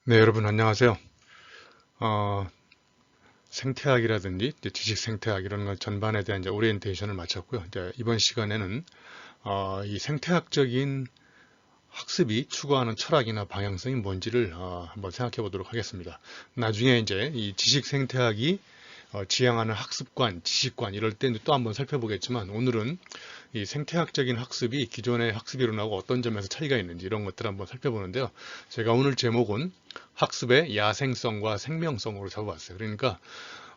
네, 여러분 안녕하세요. 어, 생태학이라든지 이제 지식 생태학 이런 것 전반에 대한 이제 오리엔테이션을 마쳤고요. 이제 이번 시간에는 이 생태학적인 학습이 추구하는 철학이나 방향성이 뭔지를 한번 생각해 보도록 하겠습니다. 나중에 이제 이 지식 생태학이 지향하는 학습관, 지식관 이럴 때 또 한번 살펴보겠지만 오늘은 이 생태학적인 학습이 기존의 학습 이론하고 어떤 점에서 차이가 있는지 이런 것들을 한번 살펴보는데요. 제가 오늘 제목은 학습의 야생성과 생명성으로 잡아봤어요. 그러니까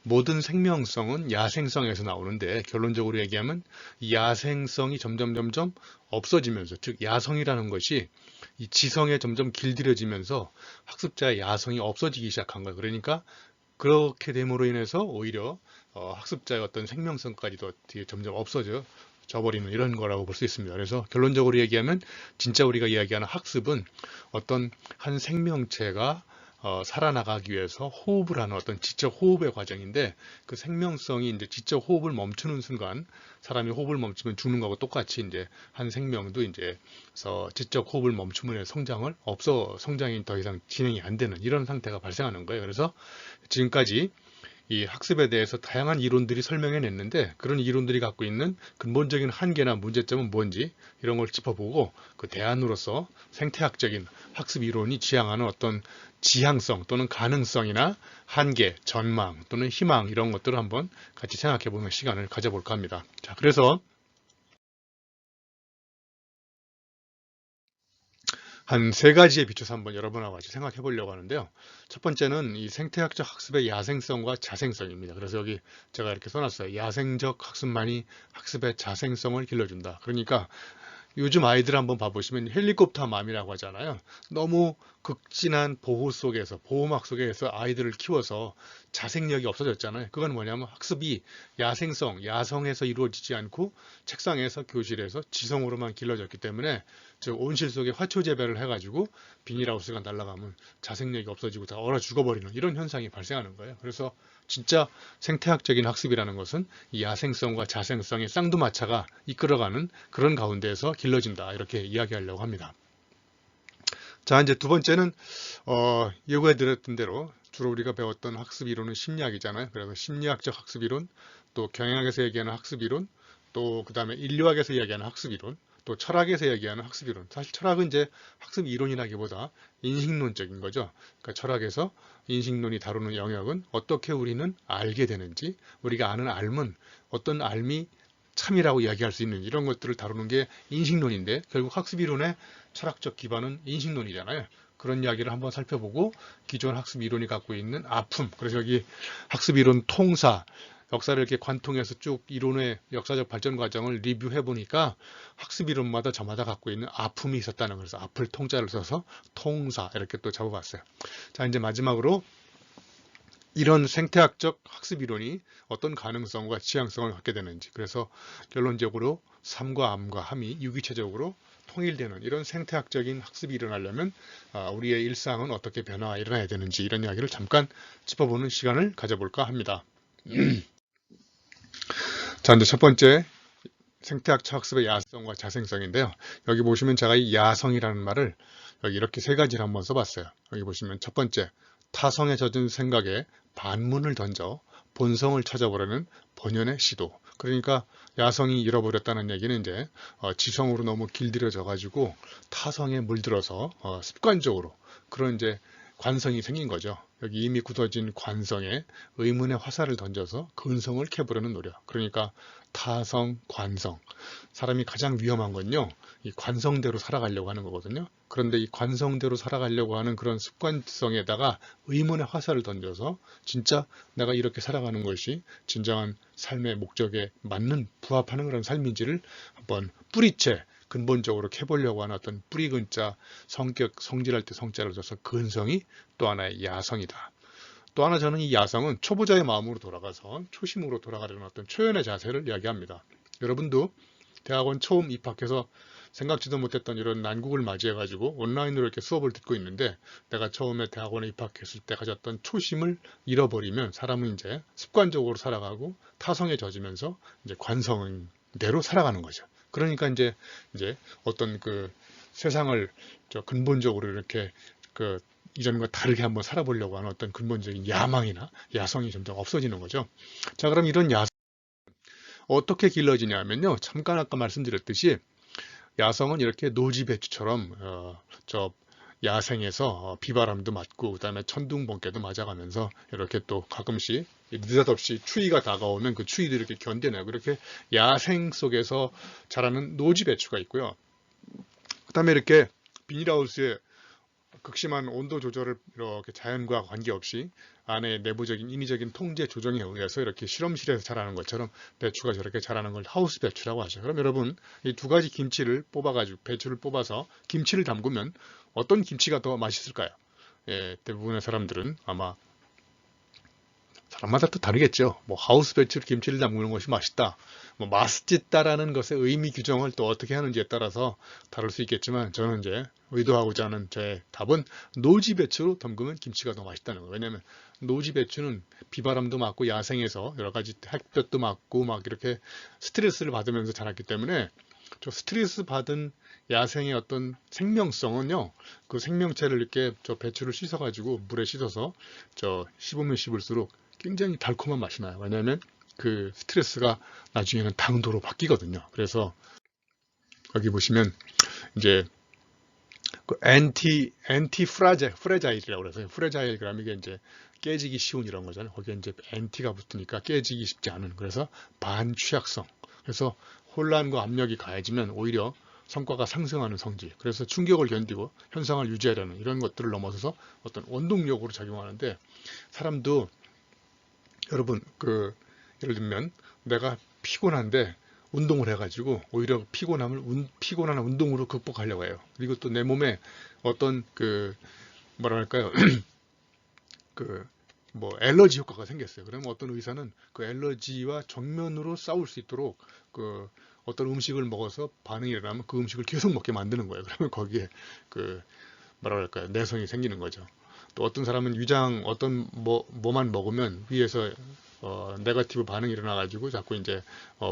모든 생명성은 야생성에서 나오는데 결론적으로 얘기하면 이 야생성이 점점 없어지면서, 즉 야성이라는 것이 이 지성에 점점 길들여지면서 학습자의 야성이 없어지기 시작한 거예요. 그러니까 그렇게 됨으로 인해서 오히려 학습자의 어떤 생명성까지도 뒤에 점점 없어져 버리는 이런 거라고 볼 수 있습니다. 그래서 결론적으로 얘기하면 진짜 우리가 이야기하는 학습은 어떤 한 생명체가 살아나가기 위해서 호흡을 하는 어떤 지적 호흡의 과정인데, 그 생명성이 이제 지적 호흡을 멈추는 순간, 사람이 호흡을 멈추면 죽는 거하고 똑같이 이제 한 생명도 이제 지적 호흡을 멈추면 성장이 더 이상 진행이 안 되는 이런 상태가 발생하는 거예요. 그래서 지금까지 이 학습에 대해서 다양한 이론들이 설명해 냈는데, 그런 이론들이 갖고 있는 근본적인 한계나 문제점은 뭔지 이런 걸 짚어보고, 그 대안으로서 생태학적인 학습 이론이 지향하는 어떤 지향성 또는 가능성이나 한계, 전망 또는 희망 이런 것들을 한번 같이 생각해 보는 시간을 가져볼까 합니다. 자, 그래서 한 세 가지에 비춰서 한번 여러분하고 같이 생각해 보려고 하는데요. 첫 번째는 이 생태학적 학습의 야생성과 자생성입니다. 그래서 여기 제가 이렇게 써놨어요. 야생적 학습만이 학습의 자생성을 길러준다. 그러니까 요즘 아이들 한번 봐보시면 헬리콥터 맘이라고 하잖아요. 너무 극진한 보호 속에서, 보호막 속에서 아이들을 키워서 자생력이 없어졌잖아요. 그건 뭐냐면 학습이 야성에서 이루어지지 않고 책상에서, 교실에서 지성으로만 길러졌기 때문에, 즉 온실 속에 화초 재배를 해가지고 비닐하우스가 날아가면 자생력이 없어지고 다 얼어 죽어버리는 이런 현상이 발생하는 거예요. 그래서 진짜 생태학적인 학습이라는 것은 이 야생성과 자생성의 쌍두마차가 이끌어가는 그런 가운데에서 길러진다, 이렇게 이야기하려고 합니다. 자, 이제 두 번째는 예고해 드렸던 대로 주로 우리가 배웠던 학습 이론은 심리학이잖아요. 그래서 심리학적 학습 이론, 또 경영학에서 얘기하는 학습 이론, 또 그다음에 인류학에서 이야기하는 학습 이론, 또 철학에서 얘기하는 학습 이론. 사실 철학은 이제 학습 이론이라기보다 인식론적인 거죠. 그러니까 철학에서 인식론이 다루는 영역은 어떻게 우리는 알게 되는지, 우리가 아는 알은 어떤 알미 참이라고 이야기할 수 있는 이런 것들을 다루는 게 인식론인데, 결국 학습 이론의 철학적 기반은 인식론이잖아요. 그런 이야기를 한번 살펴보고, 기존 학습 이론이 갖고 있는 아픔, 그래서 여기 학습 이론 통사, 역사를 이렇게 관통해서 쭉 이론의 역사적 발전 과정을 리뷰해 보니까 학습 이론마다 저마다 갖고 있는 아픔이 있었다는, 그래서 앞을 통자를 써서 통사 이렇게 또 잡아봤어요. 자, 이제 마지막으로 이런 생태학적 학습 이론이 어떤 가능성과 지향성을 갖게 되는지, 그래서 결론적으로 삶과 암과 함이 유기체적으로 통일되는 이런 생태학적인 학습이 일어나려면 우리의 일상은 어떻게 변화가 일어나야 되는지, 이런 이야기를 잠깐 짚어보는 시간을 가져볼까 합니다. 자, 이제 첫 번째 생태학적 학습의 야성과 자생성인데요. 여기 보시면 제가 이 야성이라는 말을 여기 이렇게 세 가지를 한번 써봤어요. 여기 보시면 첫 번째, 타성에 젖은 생각에 반문을 던져 본성을 찾아보려는 본연의 시도. 그러니까 야성이 잃어버렸다는 얘기는 이제 지성으로 너무 길들여져 가지고 타성에 물들어서 습관적으로 그런 이제 관성이 생긴 거죠. 여기 이미 굳어진 관성에 의문의 화살을 던져서 근성을 캐보려는 노력. 그러니까 타성, 관성. 사람이 가장 위험한 건요, 이 관성대로 살아가려고 하는 거거든요. 그런데 이 관성대로 살아가려고 하는 그런 습관성에다가 의문의 화살을 던져서 진짜 내가 이렇게 살아가는 것이 진정한 삶의 목적에 맞는, 부합하는 그런 삶인지를 한번 뿌리째 근본적으로 캐보려고 하는 어떤 뿌리 근자, 성격, 성질할 때 성자를 줘서 근성이 또 하나의 야성이다. 또 하나, 저는 이 야성은 초보자의 마음으로 돌아가서 초심으로 돌아가려는 어떤 초연의 자세를 이야기합니다. 여러분도 대학원 처음 입학해서 생각지도 못했던 이런 난국을 맞이해가지고 온라인으로 이렇게 수업을 듣고 있는데, 내가 처음에 대학원에 입학했을 때 가졌던 초심을 잃어버리면 사람은 이제 습관적으로 살아가고 타성에 젖으면서 이제 관성대로 살아가는 거죠. 그러니까 이제 어떤 그 세상을 근본적으로 이렇게 그 이전과 다르게 한번 살아보려고 하는 어떤 근본적인 야망이나 야성이 점점 없어지는 거죠. 자, 그럼 이런 야성 어떻게 길러지냐면요. 잠깐 아까 말씀드렸듯이 야성은 이렇게 노지 배추처럼 저 야생에서 비바람도 맞고 그다음에 천둥번개도 맞아가면서 이렇게 또 가끔씩 느닷없이 추위가 다가오면 그 추위도 이렇게 견뎌내고 이렇게 야생 속에서 자라는 노지 배추가 있고요. 그다음에 이렇게 비닐하우스에 극심한 온도 조절을 이렇게 자연과 관계없이 안에 내부적인 인위적인 통제 조정에 의해서 이렇게 실험실에서 자라는 것처럼 배추가 저렇게 자라는 걸 하우스 배추라고 하죠. 그럼 여러분 이 두 가지 김치를 뽑아가지고 배추를 뽑아서 김치를 담그면 어떤 김치가 더 맛있을까요? 예, 대부분의 사람들은 아마 사람마다 또 다르겠죠. 뭐 하우스 배추로 김치를 담그는 것이 맛있다. 뭐 맛있다라는 것의 의미 규정을 또 어떻게 하는지에 따라서 다를 수 있겠지만 저는 이제 의도하고자 하는 제 답은 노지 배추로 담그면 김치가 더 맛있다는 거예요. 왜냐하면 노지 배추는 비바람도 맞고 야생에서 여러 가지 햇볕도 맞고 막 이렇게 스트레스를 받으면서 자랐기 때문에 저 스트레스 받은 야생의 어떤 생명성은요, 그 생명체를 이렇게 저 배추를 씻어가지고 물에 씻어서 저 씹으면 씹을수록 굉장히 달콤한 맛이 나요. 왜냐하면 그 스트레스가 나중에는 당도로 바뀌거든요. 그래서 여기 보시면 이제 그 프레자일이라고 그래서 프레자일 그러면 이게 이제 깨지기 쉬운 이런 거잖아요. 거기에 이제 엔티가 붙으니까 깨지기 쉽지 않은 그래서 반취약성. 그래서 혼란과 압력이 가해지면 오히려 성과가 상승하는 성질. 그래서 충격을 견디고 현상을 유지하려는 이런 것들을 넘어서서 어떤 원동력으로 작용하는데 사람도 여러분 그 예를 들면 내가 피곤한데 운동을 해가지고 오히려 피곤한 운동으로 극복하려고 해요. 그리고 또 내 몸에 어떤 그 뭐랄까요 그 뭐 엘러지 효과가 생겼어요. 그러면 어떤 의사는 그 엘러지와 정면으로 싸울 수 있도록 그 어떤 음식을 먹어서 반응이 일어나면 그 음식을 계속 먹게 만드는 거예요. 그러면 거기에 그 뭐랄까요 내성이 생기는 거죠. 또 어떤 사람은 어떤 뭐만 먹으면 위에서 네거티브 반응이 일어나가지고 자꾸 이제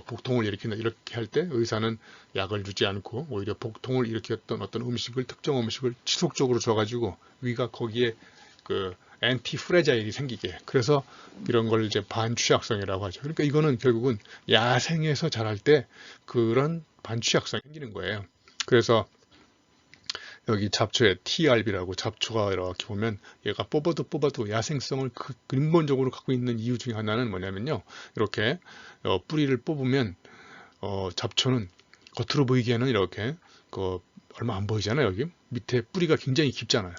복통을 일으킨다 이렇게 할 때 의사는 약을 주지 않고 오히려 복통을 일으켰던 어떤 음식을 특정 음식을 지속적으로 줘가지고 위가 거기에 그 엔티 프레자일이 생기게 그래서 이런 걸 이제 반취약성이라고 하죠. 그러니까 이거는 결국은 야생에서 자랄 때 그런 반취약성이 생기는 거예요. 그래서 여기 잡초에 TRB라고 잡초가 이렇게 보면 얘가 뽑아도 야생성을 근본적으로 갖고 있는 이유 중에 하나는 뭐냐면요. 이렇게 뿌리를 뽑으면 잡초는 겉으로 보이기에는 이렇게 얼마 안 보이잖아요. 여기 밑에 뿌리가 굉장히 깊잖아요.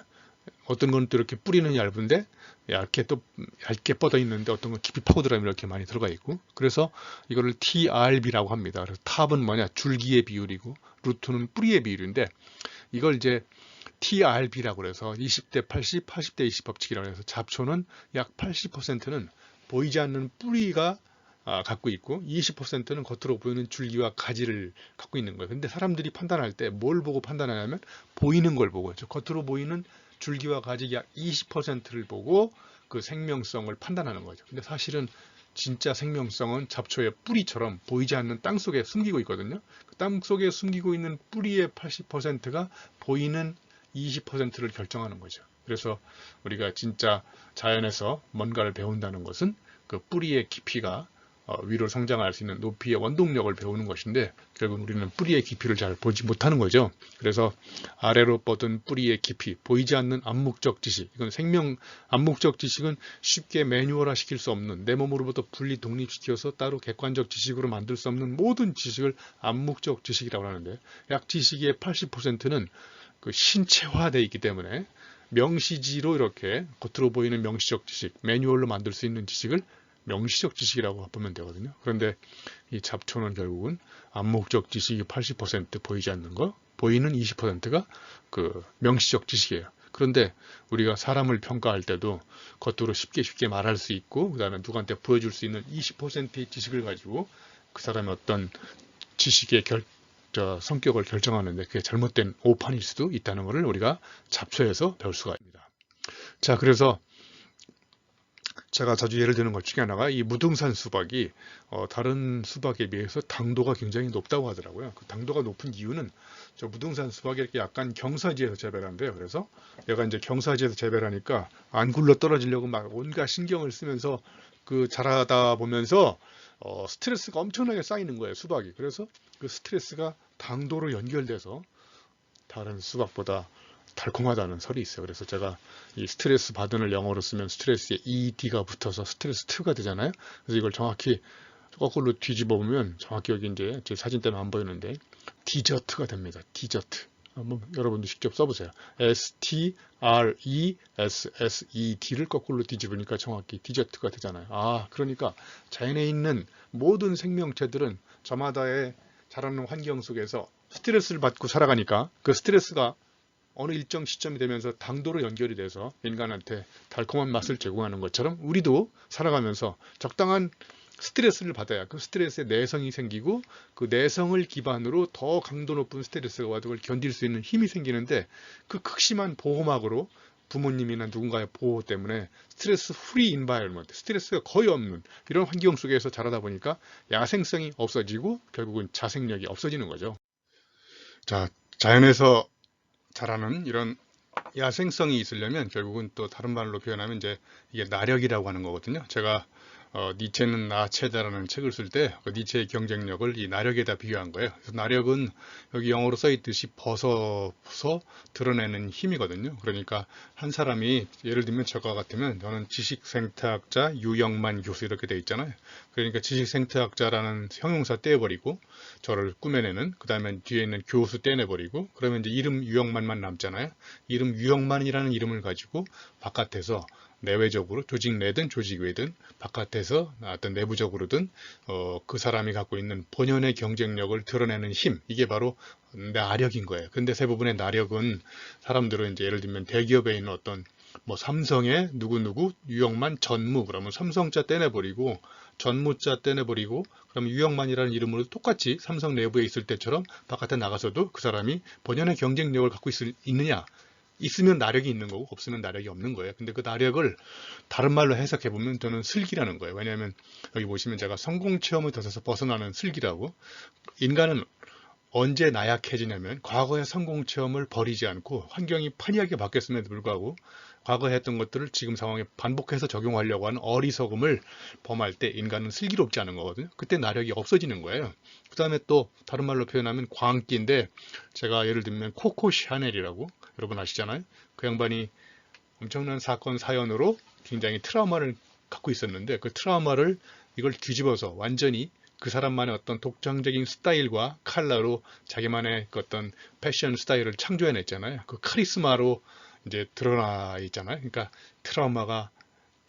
어떤 건 또 이렇게 뿌리는 얇은데 얇게 뻗어 있는데 어떤 건 깊이 파고들어가면 이렇게 많이 들어가 있고 그래서 이거를 TRB라고 합니다. 그래서 탑은 뭐냐 줄기의 비율이고 루트는 뿌리의 비율인데 이걸 이제 TRB라고 해서 20대 80, 80대 20 법칙이라고 해서 잡초는 약 80%는 보이지 않는 뿌리가 갖고 있고 20%는 겉으로 보이는 줄기와 가지를 갖고 있는 거예요. 근데 사람들이 판단할 때 뭘 보고 판단하냐면 보이는 걸 보고 겉으로 보이는 줄기와 가지 약 20%를 보고 그 생명성을 판단하는 거죠. 근데 사실은 진짜 생명성은 잡초의 뿌리처럼 보이지 않는 땅 속에 숨기고 있거든요. 그 땅 속에 숨기고 있는 뿌리의 80%가 보이는 20%를 결정하는 거죠. 그래서 우리가 진짜 자연에서 뭔가를 배운다는 것은 그 뿌리의 깊이가 위로 성장할 수 있는 높이의 원동력을 배우는 것인데 결국 우리는 뿌리의 깊이를 잘 보지 못하는 거죠. 그래서 아래로 뻗은 뿌리의 깊이, 보이지 않는 암묵적 지식, 이건 암묵적 지식은 쉽게 매뉴얼화 시킬 수 없는 내 몸으로부터 분리 독립시켜서 따로 객관적 지식으로 만들 수 없는 모든 지식을 암묵적 지식이라고 하는데 약 지식의 80%는 그 신체화되어 있기 때문에 명시지로 이렇게 겉으로 보이는 명시적 지식, 매뉴얼로 만들 수 있는 지식을 명시적 지식이라고 보면 되거든요. 그런데 이 잡초는 결국은 암묵적 지식이 80% 보이지 않는 거, 보이는 20%가 그 명시적 지식이에요. 그런데 우리가 사람을 평가할 때도 겉으로 쉽게 말할 수 있고, 그 다음에 누구한테 보여줄 수 있는 20%의 지식을 가지고 그 사람의 어떤 지식의 성격을 결정하는데 그게 잘못된 오판일 수도 있다는 것을 우리가 잡초에서 배울 수가 있습니다. 자, 그래서 제가 자주 예를 드는 것 중에 하나가 이 무등산 수박이 다른 수박에 비해서 당도가 굉장히 높다고 하더라고요. 그 당도가 높은 이유는 저 무등산 수박이 이렇게 약간 경사지에서 재배를 한대요. 그래서 얘가 이제 경사지에서 재배를 하니까 안 굴러 떨어지려고 막 온갖 신경을 쓰면서 그 자라다 보면서 스트레스가 엄청나게 쌓이는 거예요, 수박이. 그래서 그 스트레스가 당도로 연결돼서 다른 수박보다 달콤하다는 설이 있어요. 그래서 제가 이 스트레스 받은을 영어로 쓰면 스트레스에 ED가 붙어서 스트레스 2가 되잖아요. 그래서 이걸 정확히 거꾸로 뒤집어 보면 정확히 여기 이제 제 사진 때문에 안 보이는데 디저트가 됩니다. 디저트. 한번 여러분도 직접 써보세요. STRESSED를 거꾸로 뒤집으니까 정확히 디저트가 되잖아요. 아, 그러니까 자연에 있는 모든 생명체들은 저마다의 자라는 환경 속에서 스트레스를 받고 살아가니까 그 스트레스가 어느 일정 시점이 되면서 당도로 연결이 돼서 인간한테 달콤한 맛을 제공하는 것처럼 우리도 살아가면서 적당한 스트레스를 받아야 그 스트레스에 내성이 생기고 그 내성을 기반으로 더 강도 높은 스트레스가 와도 그걸 견딜 수 있는 힘이 생기는데 그 극심한 보호막으로 부모님이나 누군가의 보호 때문에 스트레스 프리 인바이러먼트, 스트레스가 거의 없는 이런 환경 속에서 자라다 보니까 야생성이 없어지고 결국은 자생력이 없어지는 거죠. 자, 자연에서 자라는 이런 야생성이 있으려면 결국은 또 다른 말로 표현하면 이제 이게 나력이라고 하는 거거든요. 제가 니체는 나체다라는 책을 쓸 때 그 니체의 경쟁력을 이 나력에다 비교한 거예요. 그래서 나력은 여기 영어로 써 있듯이 벗어서 드러내는 힘이거든요. 그러니까 한 사람이 예를 들면 저와 같으면 저는 지식생태학자 유영만 교수 이렇게 돼 있잖아요. 그러니까 지식생태학자라는 형용사 떼어버리고 저를 꾸며내는 그 다음에 뒤에 있는 교수 떼내버리고 그러면 이제 이름 유영만만 남잖아요. 이름 유영만이라는 이름을 가지고 바깥에서 내외적으로 조직 내든 조직 외든 바깥에서 어떤 내부적으로든 그 사람이 갖고 있는 본연의 경쟁력을 드러내는 힘 이게 바로 나력인 거예요. 근데 대부분의 나력은 사람들은 이제 예를 들면 대기업에 있는 어떤 뭐 삼성의 누구누구 유영만 전무 그러면 삼성자 떼내버리고 전무자 떼내버리고 그럼 유영만이라는 이름으로 똑같이 삼성 내부에 있을 때처럼 바깥에 나가서도 그 사람이 본연의 경쟁력을 갖고 있느냐 있으면 나력이 있는 거고 없으면 나력이 없는 거예요. 근데 그 나력을 다른 말로 해석해 보면 저는 슬기라는 거예요. 왜냐하면 여기 보시면 제가 성공 체험의 덫에서 벗어나는 슬기라고 인간은 언제 나약해지냐면 과거의 성공 체험을 버리지 않고 환경이 판이하게 바뀌었음에도 불구하고 과거에 했던 것들을 지금 상황에 반복해서 적용하려고 하는 어리석음을 범할 때 인간은 슬기롭지 않은 거거든요. 그때 나력이 없어지는 거예요. 그 다음에 또 다른 말로 표현하면 광기인데 제가 예를 들면 코코 샤넬이라고 여러분 아시잖아요. 그 양반이 엄청난 사건 사연으로 굉장히 트라우마를 갖고 있었는데 그 트라우마를 이걸 뒤집어서 완전히 그 사람만의 어떤 독창적인 스타일과 컬러로 자기만의 그 어떤 패션 스타일을 창조해냈잖아요. 그 카리스마로 이제 드러나 있잖아요. 그러니까 트라우마가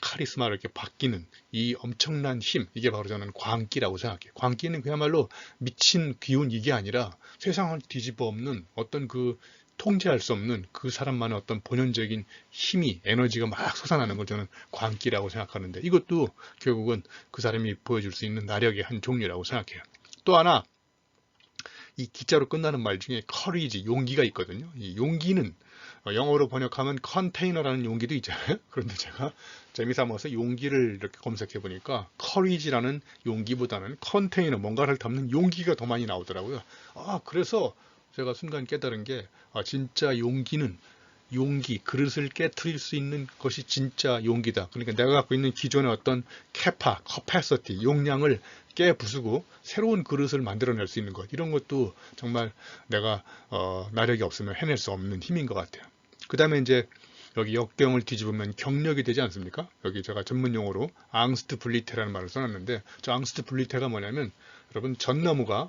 카리스마로 이렇게 바뀌는 이 엄청난 힘, 이게 바로 저는 광기라고 생각해요. 광기는 그야말로 미친 기운 이게 아니라 세상을 뒤집어 엎는 어떤 그 통제할 수 없는 그 사람만의 어떤 본연적인 힘이 에너지가 막 솟아나는 걸 저는 광기라고 생각하는데 이것도 결국은 그 사람이 보여줄 수 있는 나력의 한 종류라고 생각해요. 또 하나 이 기자로 끝나는 말 중에 courage, 용기가 있거든요. 이 용기는 영어로 번역하면 컨테이너라는 용기도 있잖아요. 그런데 제가 재미삼아서 용기를 이렇게 검색해 보니까 courage라는 용기보다는 컨테이너, 뭔가를 담는 용기가 더 많이 나오더라고요. 그래서 제가 순간 깨달은 게 진짜 용기는 용기, 그릇을 깨트릴 수 있는 것이 진짜 용기다. 그러니까 내가 갖고 있는 기존의 어떤 capacity, 용량을 깨부수고 새로운 그릇을 만들어낼 수 있는 것. 이런 것도 정말 내가 나력이 없으면 해낼 수 없는 힘인 것 같아요. 그 다음에 이제 여기 역경을 뒤집으면 경력이 되지 않습니까? 여기 제가 전문 용어로 앙스트 블리테라는 말을 써놨는데 저 앙스트 블리테가 뭐냐면 여러분 전나무가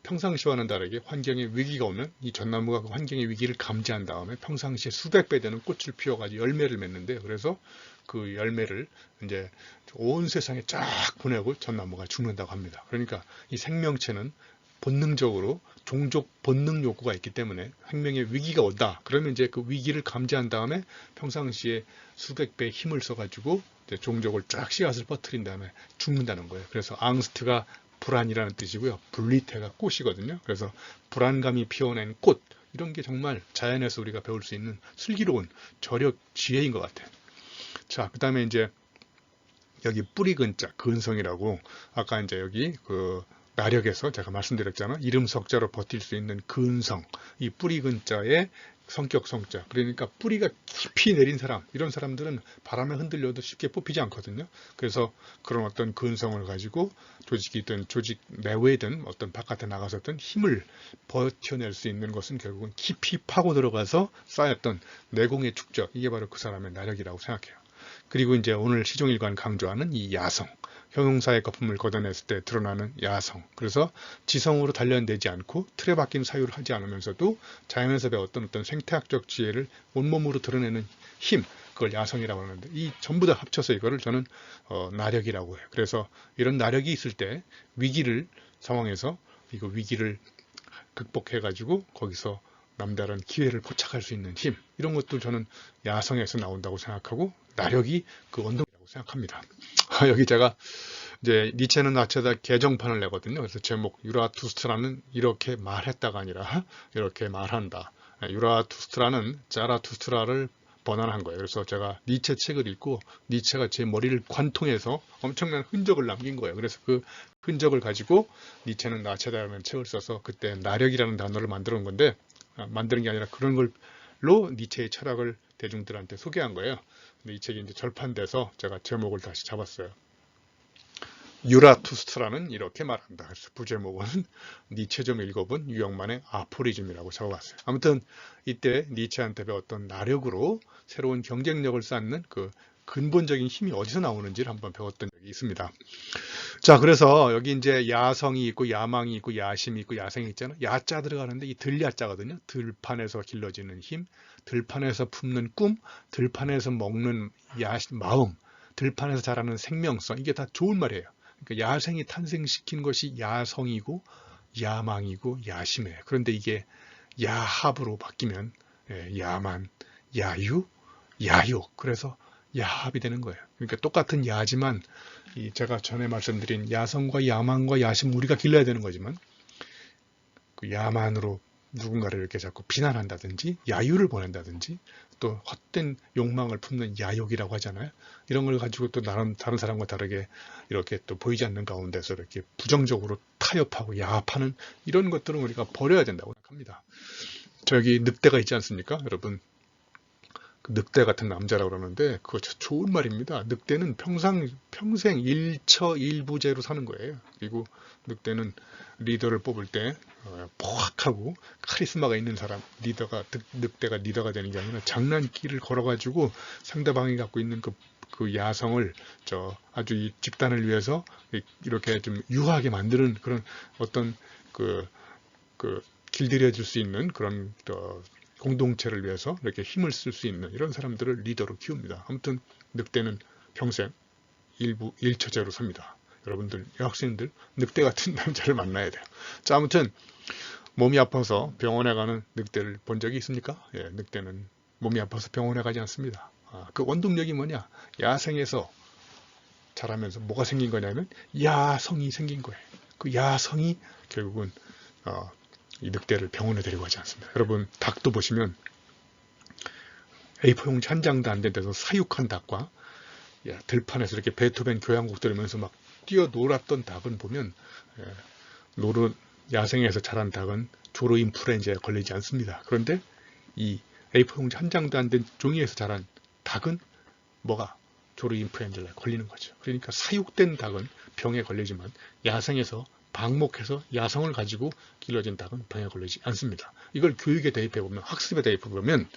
평상시와는 다르게 환경에 위기가 오면 이 전나무가 그 환경의 위기를 감지한 다음에 평상시에 수백 배 되는 꽃을 피워가지고 열매를 맺는데 그래서 그 열매를 이제 온 세상에 쫙 보내고 전나무가 죽는다고 합니다. 그러니까 이 생명체는 본능적으로 종족 본능 욕구가 있기 때문에 생명의 위기가 온다. 그러면 이제 그 위기를 감지한 다음에 평상시에 수백 배의 힘을 써가지고 이제 종족을 쫙 씨앗을 퍼뜨린 다음에 죽는다는 거예요. 그래서 앙스트가 불안이라는 뜻이고요. 블리테가 꽃이거든요. 그래서 불안감이 피어낸 꽃 이런 게 정말 자연에서 우리가 배울 수 있는 슬기로운 저력 지혜인 것 같아요. 자, 그 다음에 이제 여기 뿌리 근자, 근성이라고 아까 이제 여기 그 나력에서 제가 말씀드렸잖아요. 이름 석자로 버틸 수 있는 근성, 이 뿌리 근자의 성격 성자. 그러니까 뿌리가 깊이 내린 사람, 이런 사람들은 바람에 흔들려도 쉽게 뽑히지 않거든요. 그래서 그런 어떤 근성을 가지고 조직이든 조직 내외든 어떤 바깥에 나가서든 힘을 버텨낼 수 있는 것은 결국은 깊이 파고 들어가서 쌓였던 내공의 축적, 이게 바로 그 사람의 나력이라고 생각해요. 그리고 이제 오늘 시종일관 강조하는 이 야성, 형용사의 거품을 걷어냈을 때 드러나는 야성. 그래서 지성으로 단련되지 않고 틀에 박힌 사유를 하지 않으면서도 자연에서 배웠던 어떤 생태학적 지혜를 온몸으로 드러내는 힘, 그걸 야성이라고 하는데, 이 전부 다 합쳐서 이거를 저는 나력이라고 해요. 그래서 이런 나력이 있을 때 위기를 상황에서 이거 위기를 극복해가지고 거기서 남다른 기회를 포착할 수 있는 힘, 이런 것도 저는 야성에서 나온다고 생각하고 나력이 그 원동이라고 생각합니다. 여기 제가 이제 니체는 나체다 개정판을 내거든요. 그래서 제목 유라투스트라는 이렇게 말했다가 아니라 이렇게 말한다. 유라투스트라는 자라투스트라를 번안한 거예요. 그래서 제가 니체 책을 읽고 니체가 제 머리를 관통해서 엄청난 흔적을 남긴 거예요. 그래서 그 흔적을 가지고 니체는 나체다라는 책을 써서 그때 나력이라는 단어를 만드는 건데, 만드는 게 아니라 그런 걸로 니체의 철학을 대중들한테 소개한 거예요. 근데 이 책이 이제 절판돼서 제가 제목을 다시 잡았어요. 유라투스트라는 이렇게 말한다. 그래서 부제목은 니체 좀 읽어본 유영만의 아포리즘이라고 적어봤어요. 아무튼 이때 니체한테 배웠던 나력으로 새로운 경쟁력을 쌓는 그 근본적인 힘이 어디서 나오는지를 한번 배웠던 적이 있습니다. 자, 그래서 여기 이제 야성이 있고 야망이 있고 야심이 있고 야생이 있잖아요. 야자 들어가는데 이 들야자거든요. 들판에서 길러지는 힘, 들판에서 품는 꿈, 들판에서 먹는 마음, 들판에서 자라는 생명성, 이게 다 좋은 말이에요. 그러니까 야생이 탄생시킨 것이 야성이고 야망이고 야심이에요. 그런데 이게 야합으로 바뀌면 야만, 야유, 야욕, 그래서 야합이 되는 거예요. 그러니까 똑같은 야지만 제가 전에 말씀드린 야성과 야망과 야심, 우리가 길러야 되는 거지만 그 야만으로 누군가를 이렇게 자꾸 비난한다든지 야유를 보낸다든지 또 헛된 욕망을 품는 야욕이라고 하잖아요. 이런 걸 가지고 또 다른 사람과 다르게 이렇게 또 보이지 않는 가운데서 이렇게 부정적으로 타협하고 야합하는 이런 것들은 우리가 버려야 된다고 생각합니다. 저기 늑대가 있지 않습니까? 여러분, 늑대 같은 남자라고 그러는데 그거 좋은 말입니다. 늑대는 평생 일처일부제로 사는 거예요. 그리고 늑대는 리더를 뽑을 때 포악하고 카리스마가 있는 사람, 늑대가 리더가 되는 게 아니라 장난기를 걸어가지고 상대방이 갖고 있는 그 야성을 아주 이 집단을 위해서 이렇게 좀 유하게 만드는 그런 어떤 그 길들여질 수 있는 그런 공동체를 위해서 이렇게 힘을 쓸 수 있는 이런 사람들을 리더로 키웁니다. 아무튼 늑대는 평생 일처제로 삽니다. 여러분들, 여학생들 늑대 같은 남자를 만나야 돼요. 자, 아무튼 몸이 아파서 병원에 가는 늑대를 본 적이 있습니까? 예, 늑대는 몸이 아파서 병원에 가지 않습니다. 그 원동력이 뭐냐? 야생에서 자라면서 뭐가 생긴 거냐면 야성이 생긴 거예요. 그 야성이 결국은 이 늑대를 병원에 데리고 가지 않습니다. 여러분, 닭도 보시면 A4용지 한 장도 안 된 데서 사육한 닭과 들판에서 이렇게 베토벤 교향곡 들으면서 막 뛰어놀았던 닭은 보면 야생에서 자란 닭은 조루인플루엔자에 걸리지 않습니다. 그런데 이 A4용지 한 장도 안 된 종이에서 자란 닭은 뭐가 조루인플루엔자에 걸리는 거죠. 그러니까 사육된 닭은 병에 걸리지만 야생에서 방목해서 야성을 가지고 길러진 닭은 병에 걸리지 않습니다. 이걸 교육에 대입해보면, 학습에 대입해보면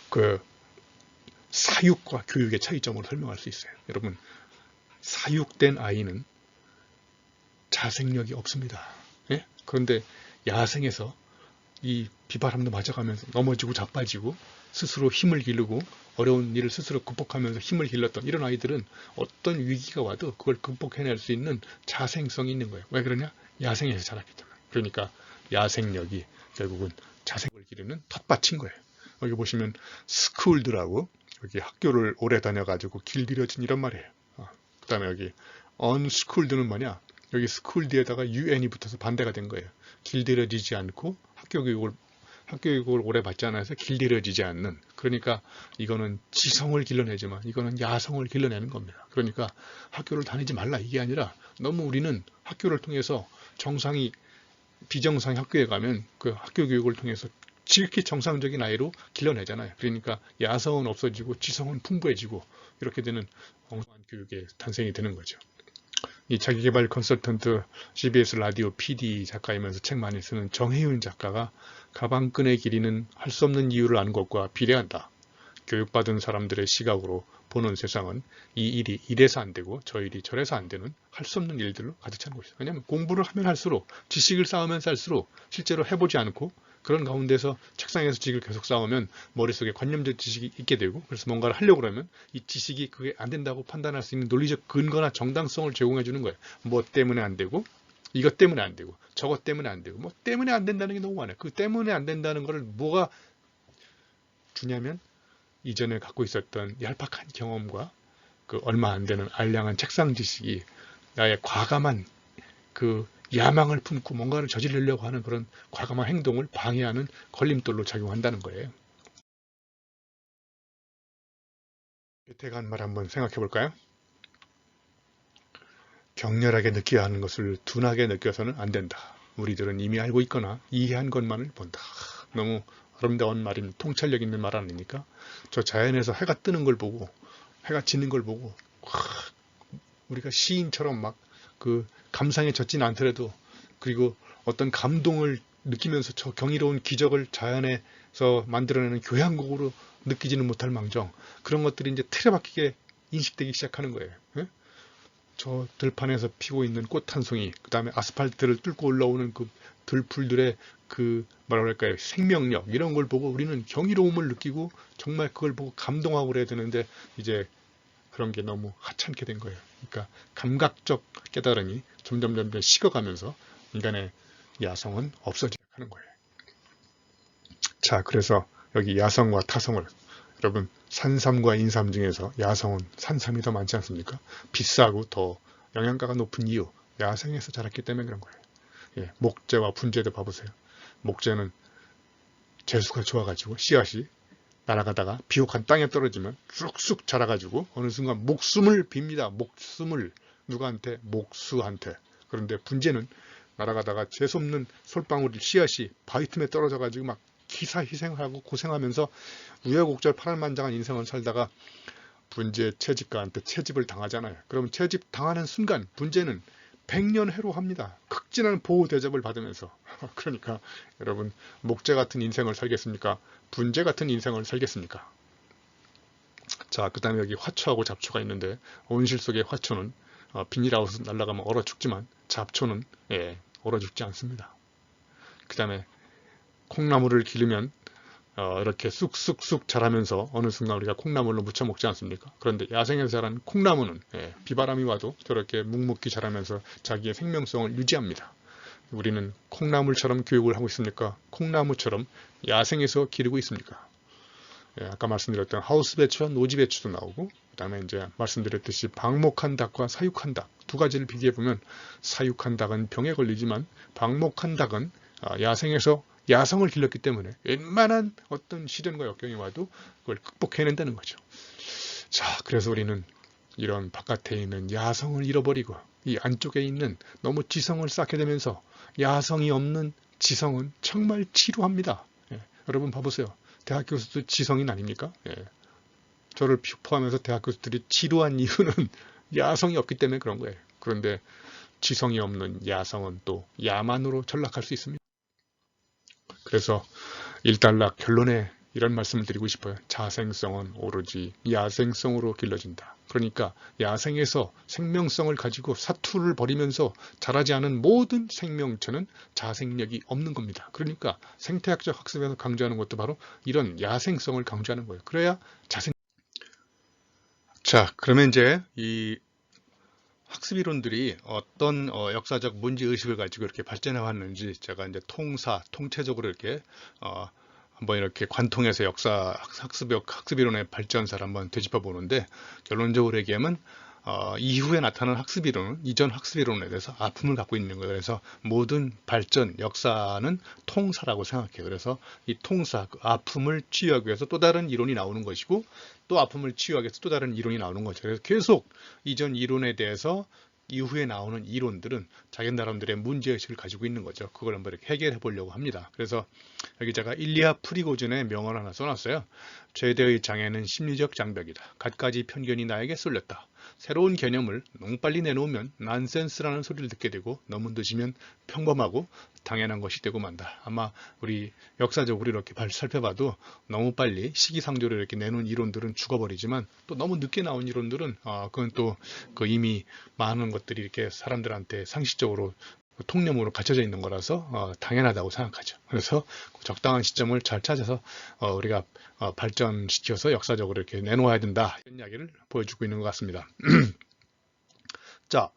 그 사육과 교육의 차이점으로 설명할 수 있어요. 여러분, 사육된 아이는 자생력이 없습니다. 예? 그런데 야생에서 이 비바람도 맞아가면서 넘어지고 자빠지고 스스로 힘을 기르고 어려운 일을 스스로 극복하면서 힘을 길렀던 이런 아이들은 어떤 위기가 와도 그걸 극복해낼 수 있는 자생성이 있는 거예요. 왜 그러냐? 야생에서 자랐기 때문에. 그러니까 야생력이 결국은 자생을 기르는 텃밭인 거예요. 여기 보시면 스쿨드라고 여기 학교를 오래 다녀가지고 길들여진 이런 말이에요. 그 다음에 여기 unschooled는 뭐냐? 여기 school 뒤에다가 un이 붙어서 반대가 된 거예요. 길들여지지 않고 학교 교육을 학교 교육을 오래 받지 않아서 길들여지지 않는, 그러니까 이거는 지성을 길러내지만 이거는 야성을 길러내는 겁니다. 그러니까 학교를 다니지 말라 이게 아니라, 너무 우리는 학교를 통해서 정상이 비정상 학교에 가면 그 학교 교육을 통해서 지극히 정상적인 아이로 길러내잖아요. 그러니까 야성은 없어지고 지성은 풍부해지고 이렇게 되는 엉성한 교육의 탄생이 되는 거죠. 이 자기계발 컨설턴트, CBS 라디오 PD 작가이면서 책 많이 쓰는 정혜윤 작가가 가방끈의 길이는 할 수 없는 이유를 아는 것과 비례한다. 교육받은 사람들의 시각으로 보는 세상은 이 일이 이래서 안 되고 저 일이 저래서 안 되는 할 수 없는 일들로 가득 찬 것이다. 왜냐하면 공부를 하면 할수록, 지식을 쌓으면 쌓을수록 실제로 해보지 않고 그런 가운데서 책상에서 지식을 계속 쌓으면 머릿속에 관념적 지식이 있게 되고, 그래서 뭔가를 하려고 그러면 이 지식이 그게 안 된다고 판단할 수 있는 논리적 근거나 정당성을 제공해 주는 거예요. 뭐 때문에 안 되고, 이것 때문에 안 되고, 저것 때문에 안 되고, 뭐 때문에 안 된다는 게 너무 많아요. 그 때문에 안 된다는 거를 뭐가 주냐면, 이전에 갖고 있었던 얄팍한 경험과 그 얼마 안 되는 알량한 책상 지식이 나의 과감한 그 야망을 품고 뭔가를 저지르려고 하는 그런 과감한 행동을 방해하는 걸림돌로 작용한다는 거예요. 대간 말 한번 생각해 볼까요? 격렬하게 느껴야 하는 것을 둔하게 느껴서는 안 된다. 우리들은 이미 알고 있거나 이해한 것만을 본다. 너무 아름다운 말입니다. 통찰력 있는 말 아닙니까? 저 자연에서 해가 뜨는 걸 보고, 해가 지는 걸 보고, 우리가 시인처럼 막 그 감상에 젖지는 않더라도, 그리고 어떤 감동을 느끼면서 저 경이로운 기적을 자연에서 만들어내는 교향곡으로 느끼지는 못할 망정, 그런 것들이 이제 틀에 박히게 인식되기 시작하는 거예요. 예? 저 들판에서 피고 있는 꽃 한 송이, 그 다음에 아스팔트를 뚫고 올라오는 그 들풀들의 그 뭐랄까요, 생명력, 이런 걸 보고 우리는 경이로움을 느끼고 정말 그걸 보고 감동하고 그래야 되는데, 이제 그런 게 너무 하찮게 된 거예요. 그러니까 감각적 깨달음이 점점 식어가면서 인간의 야성은 없어지게 하는 거예요. 자, 그래서 여기 야성과 타성을, 여러분 산삼과 인삼 중에서 야성은 산삼이 더 많지 않습니까? 비싸고 더 영양가가 높은 이유, 야생에서 자랐기 때문에 그런 거예요. 예, 목재와 분재도 봐보세요. 목재는 재수가 좋아가지고 씨앗이 날아가다가 비옥한 땅에 떨어지면 쑥쑥 자라가지고 어느 순간 목숨을 빕니다. 목숨을. 누구한테? 목수한테. 그런데 분재는 날아가다가 재수없는 솔방울 씨앗이 바위 틈에 떨어져가지고 막 기사희생하고 고생하면서 우여곡절 파란만장한 인생을 살다가 분재 채집가한테 채집을 당하잖아요. 그럼 채집 당하는 순간 분재는 100년 해로합니다. 극진한 보호 대접을 받으면서. 그러니까 여러분, 목재 같은 인생을 살겠습니까? 분재 같은 인생을 살겠습니까? 자, 그 다음에 여기 화초하고 잡초가 있는데, 온실 속의 화초는 비닐하우스 날아가면 얼어 죽지만 잡초는 얼어 죽지 않습니다. 그 다음에 콩나물을 기르면 이렇게 쑥쑥쑥 자라면서 어느 순간 우리가 콩나물로 무쳐 먹지 않습니까? 그런데 야생에서 자란 콩나물은 비바람이 와도 저렇게 묵묵히 자라면서 자기의 생명성을 유지합니다. 우리는 콩나물처럼 교육을 하고 있습니까? 콩나무처럼 야생에서 기르고 있습니까? 아까 말씀드렸던 하우스 배추와 노지 배추도 나오고, 그 다음에 이제 말씀드렸듯이 방목한 닭과 사육한 닭 두 가지를 비교해 보면, 사육한 닭은 병에 걸리지만 방목한 닭은 야생에서 야성을 길렀기 때문에 웬만한 어떤 시련과 역경이 와도 그걸 극복해낸다는 거죠. 자, 그래서 우리는 이런 바깥에 있는 야성을 잃어버리고 이 안쪽에 있는 너무 지성을 쌓게 되면서, 야성이 없는 지성은 정말 지루합니다. 여러분 봐보세요. 대학 교수도 지성인 아닙니까? 저를 포함해서 대학 교수들이 지루한 이유는 야성이 없기 때문에 그런 거예요. 그런데 지성이 없는 야성은 또 야만으로 전락할 수 있습니다. 그래서 일단락 결론에 이런 말씀을 드리고 싶어요. 자생성은 오로지 야생성으로 길러진다. 그러니까 야생에서 생명성을 가지고 사투를 벌이면서 자라지 않은 모든 생명체는 자생력이 없는 겁니다. 그러니까 생태학적 학습에서 강조하는 것도 바로 이런 야생성을 강조하는 거예요. 그래야 자생. 자, 그러면 이제 이 학습이론들이 어떤 역사적 문제의식을 가지고 이렇게 발전해 왔는지 제가 이제 통체적으로 이렇게 한번 이렇게 관통해서 역사 학습이론의 발전사를 한번 되짚어 보는데, 결론적으로 얘기하면 이후에 나타난 학습 이론은 이전 학습 이론에 대해서 아픔을 갖고 있는 거예요. 그래서 모든 발전, 역사는 통사라고 생각해요. 그래서 이 통사, 그 아픔을 치유하기 위해서 또 다른 이론이 나오는 것이고 또 아픔을 치유하기 위해서 또 다른 이론이 나오는 거죠. 그래서 계속 이전 이론에 대해서 이후에 나오는 이론들은 자기 나름대로의 문제의식을 가지고 있는 거죠. 그걸 한번 이렇게 해결해 보려고 합니다. 그래서 여기 제가 일리아 프리고진의 명언 하나 써놨어요. 최대의 장애는 심리적 장벽이다. 갖가지 편견이 나에게 쏠렸다. 새로운 개념을 너무 빨리 내놓으면 난센스라는 소리를 듣게 되고 너무 늦으면 평범하고 당연한 것이 되고 만다. 아마 우리 역사적으로 이렇게 살펴봐도 너무 빨리 시기상조를 이렇게 내놓은 이론들은 죽어버리지만 또 너무 늦게 나온 이론들은 그건 또 그 이미 많은 것들이 이렇게 사람들한테 상식적으로 통념으로 갖춰져 있는 거라서 당연하다고 생각하죠. 그래서 적당한 시점을 잘 찾아서 우리가 발전시켜서 역사적으로 이렇게 내놓아야 된다. 이런 이야기를 보여주고 있는 것 같습니다. 자,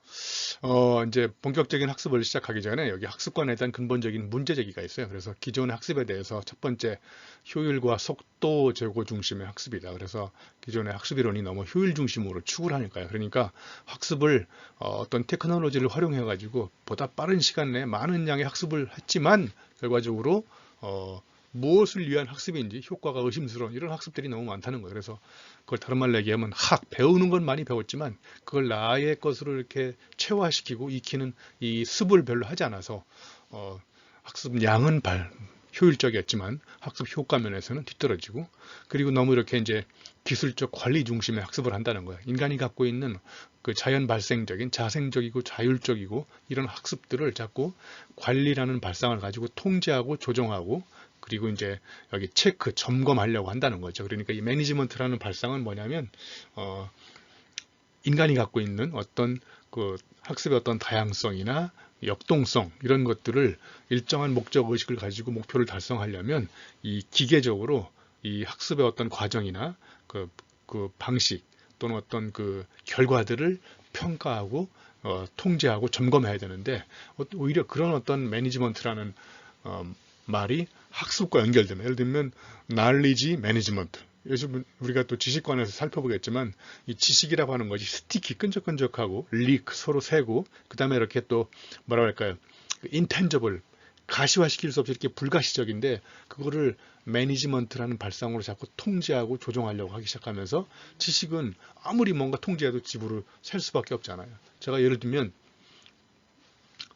이제 본격적인 학습을 시작하기 전에 여기 학습관에 대한 근본적인 문제 제기가 있어요. 그래서 기존의 학습에 대해서 첫 번째, 효율과 속도 제고 중심의 학습이다. 그래서 기존의 학습 이론이 너무 효율 중심으로 추구를 하니까요. 그러니까 학습을 어떤 테크놀로지를 활용해 가지고 보다 빠른 시간 내에 많은 양의 학습을 했지만 결과적으로 무엇을 위한 학습인지 효과가 의심스러운 이런 학습들이 너무 많다는 거예요. 그래서 그걸 다른 말로 얘기하면 배우는 건 많이 배웠지만 그걸 나의 것으로 이렇게 체화시키고 익히는 이 습을 별로 하지 않아서 학습 양은 효율적이었지만 학습 효과 면에서는 뒤떨어지고, 그리고 너무 이렇게 이제 기술적 관리 중심의 학습을 한다는 거예요. 인간이 갖고 있는 그 자연 발생적인 자생적이고 자율적이고 이런 학습들을 자꾸 관리라는 발상을 가지고 통제하고 조정하고 그리고 이제 여기 체크, 점검하려고 한다는 거죠. 그러니까 이 매니지먼트라는 발상은 뭐냐면 인간이 갖고 있는 어떤 그 학습의 어떤 다양성이나 역동성 이런 것들을 일정한 목적 의식을 가지고 목표를 달성하려면 이 기계적으로 이 학습의 어떤 과정이나 그 방식 또는 어떤 그 결과들을 평가하고 통제하고 점검해야 되는데 오히려 그런 어떤 매니지먼트라는 말이 학습과 연결되면, 예를 들면 knowledge management, 요즘 우리가 또 지식관에서 살펴보겠지만 이 지식이라고 하는 것이 스티키, 끈적끈적하고 리크, 서로 새고, 그 다음에 이렇게 또 뭐라고 할까요, 인텐저블, 가시화시킬 수 없이 이렇게 불가시적인데 그거를 매니지먼트라는 발상으로 자꾸 통제하고 조종하려고 하기 시작하면서 지식은 아무리 뭔가 통제해도 집으로 셀 수밖에 없잖아요. 제가 예를 들면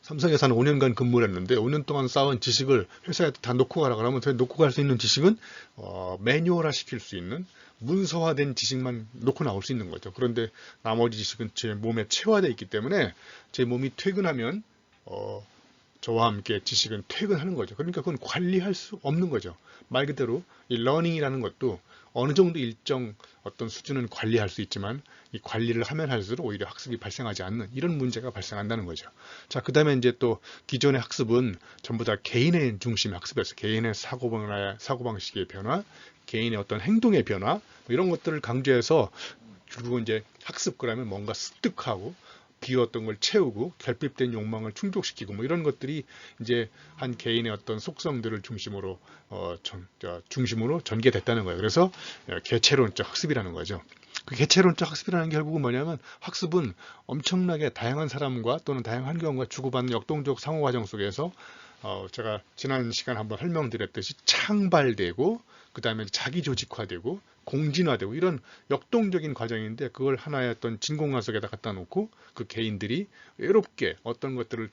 삼성에서 한 5년간 근무를 했는데 5년 동안 쌓은 지식을 회사에 다 놓고 가라 그러면 놓고 갈 수 있는 지식은 매뉴얼화 시킬 수 있는 문서화된 지식만 놓고 나올 수 있는 거죠. 그런데 나머지 지식은 제 몸에 체화되어 있기 때문에 제 몸이 퇴근하면 저와 함께 지식은 퇴근하는 거죠. 그러니까 그건 관리할 수 없는 거죠. 말 그대로 이 러닝이라는 것도 어느 정도 일정 어떤 수준은 관리할 수 있지만 이 관리를 하면 할수록 오히려 학습이 발생하지 않는 이런 문제가 발생한다는 거죠. 자, 그 다음에 이제 또 기존의 학습은 전부 다 개인의 중심의 학습이었어요. 개인의 사고방식의 변화, 개인의 어떤 행동의 변화, 뭐 이런 것들을 강조해서 그리고 이제 학습 그러면 뭔가 습득하고 비었던 걸 채우고 결핍된 욕망을 충족시키고 뭐 이런 것들이 이제 한 개인의 어떤 속성들을 중심으로 전개됐다는 거예요. 그래서 개체론적 학습이라는 거죠. 그 개체론적 학습이라는 게 결국은 뭐냐면 학습은 엄청나게 다양한 사람과 또는 다양한 환경과 주고받는 역동적 상호 과정 속에서 제가 지난 시간 한번 설명드렸듯이 창발되고 그 다음에 자기 조직화되고 공진화되고 이런 역동적인 과정인데 그걸 하나의 어떤 진공관 속에다 갖다 놓고 그 개인들이 외롭게 어떤 것들을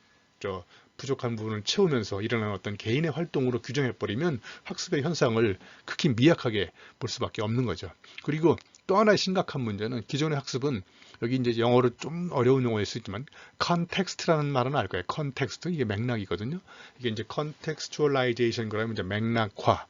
부족한 부분을 채우면서 일어나는 어떤 개인의 활동으로 규정해버리면 학습의 현상을 극히 미약하게 볼 수밖에 없는 거죠. 그리고 또 하나의 심각한 문제는 기존의 학습은 여기 이제 영어로 좀 어려운 용어일 수 있지만 컨텍스트라는 말은 알 거예요. 컨텍스트, 이게 맥락이거든요. 이게 이제 컨텍스추얼라이제이션 그러면 이제 맥락화.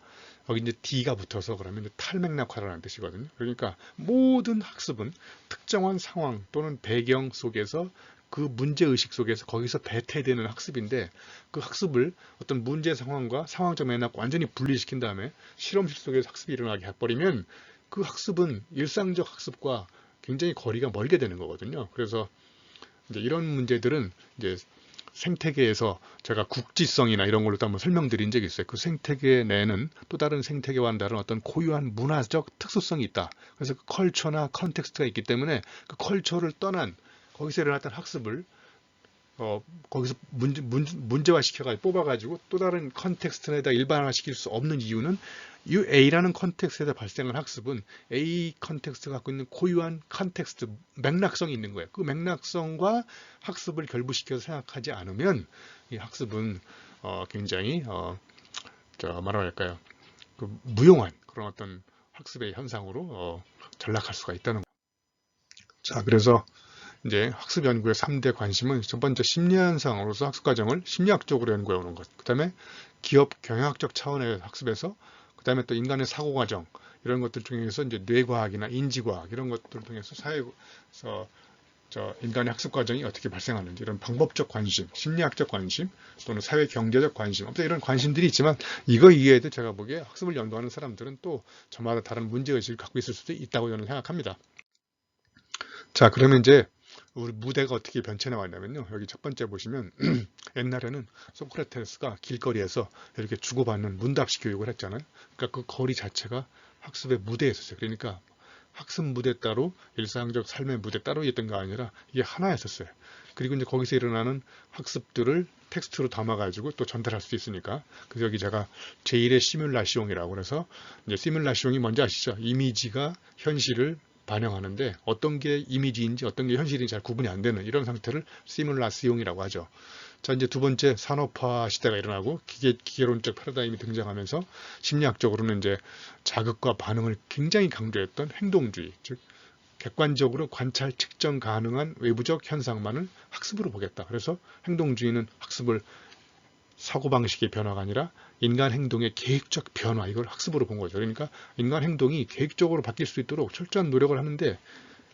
여기 이제 D가 붙어서 그러면 이제 탈맥락화라는 뜻이거든요. 그러니까 모든 학습은 특정한 상황 또는 배경 속에서 그 문제의식 속에서 거기서 배태되는 학습인데 그 학습을 어떤 문제 상황과 상황적 맥락 완전히 분리시킨 다음에 실험실 속에서 학습이 일어나게 해버리면 그 학습은 일상적 학습과 굉장히 거리가 멀게 되는 거거든요. 그래서 이제 이런 문제들은 이제 생태계에서 제가 국지성이나 이런 걸로 또 한번 설명드린 적이 있어요. 그 생태계 내에는 또 다른 생태계와는 다른 어떤 고유한 문화적 특수성이 있다. 그래서 그 컬처나 컨텍스트가 있기 때문에 그 컬처를 떠난 거기서 일어났던 학습을 거기서 문제화 시켜가지고 뽑아가지고 또 다른 컨텍스트에다 일반화 시킬 수 없는 이유는 이 A라는 컨텍스트에서 발생한 학습은 A 컨텍스트가 갖고 있는 고유한 컨텍스트, 맥락성이 있는 거예요. 그 맥락성과 학습을 결부시켜서 생각하지 않으면 이 학습은 굉장히 뭐라 할까요? 그 무용한 그런 어떤 학습의 현상으로 전락할 수가 있다는 거예요. 자, 그래서 이제 학습 연구의 3대 관심은 첫 번째 심리현상으로서 학습 과정을 심리학적으로 연구해 오는 것. 그 다음에 기업 경영학적 차원의 학습에서 그 다음에 또 인간의 사고 과정 이런 것들 중에서 이제 뇌과학이나 인지과학 이런 것들을 통해서 사회에서 인간의 학습 과정이 어떻게 발생하는지 이런 방법적 관심, 심리학적 관심 또는 사회 경제적 관심 아무튼 이런 관심들이 있지만 이거 이외에도 제가 보기에 학습을 연구하는 사람들은 또 저마다 다른 문제의식을 갖고 있을 수도 있다고 저는 생각합니다. 자, 그러면 이제 우리 무대가 어떻게 변천해 왔냐면요. 여기 첫 번째 보시면 옛날에는 소크라테스가 길거리에서 이렇게 주고받는 문답식 교육을 했잖아요. 그러니까 그 거리 자체가 학습의 무대였었어요. 그러니까 학습 무대 따로 일상적 삶의 무대 따로 있던 게 아니라 이게 하나였었어요. 그리고 이제 거기서 일어나는 학습들을 텍스트로 담아가지고 또 전달할 수 있으니까. 그래서 여기 제가 제1의 시뮬라시옹이라고 그래서 이제 시뮬라시옹이 뭔지 아시죠? 이미지가 현실을 반영하는데 어떤 게 이미지인지 어떤 게 현실인지 잘 구분이 안 되는 이런 상태를 시뮬라시옹이라고 하죠. 자, 이제 두 번째 산업화 시대가 일어나고 기계론적 패러다임이 등장하면서 심리학적으로는 이제 자극과 반응을 굉장히 강조했던 행동주의, 즉 객관적으로 관찰 측정 가능한 외부적 현상만을 학습으로 보겠다. 그래서 행동주의는 학습을 사고방식의 변화가 아니라 인간 행동의 계획적 변화, 이걸 학습으로 본 거죠. 그러니까 인간 행동이 계획적으로 바뀔 수 있도록 철저한 노력을 하는데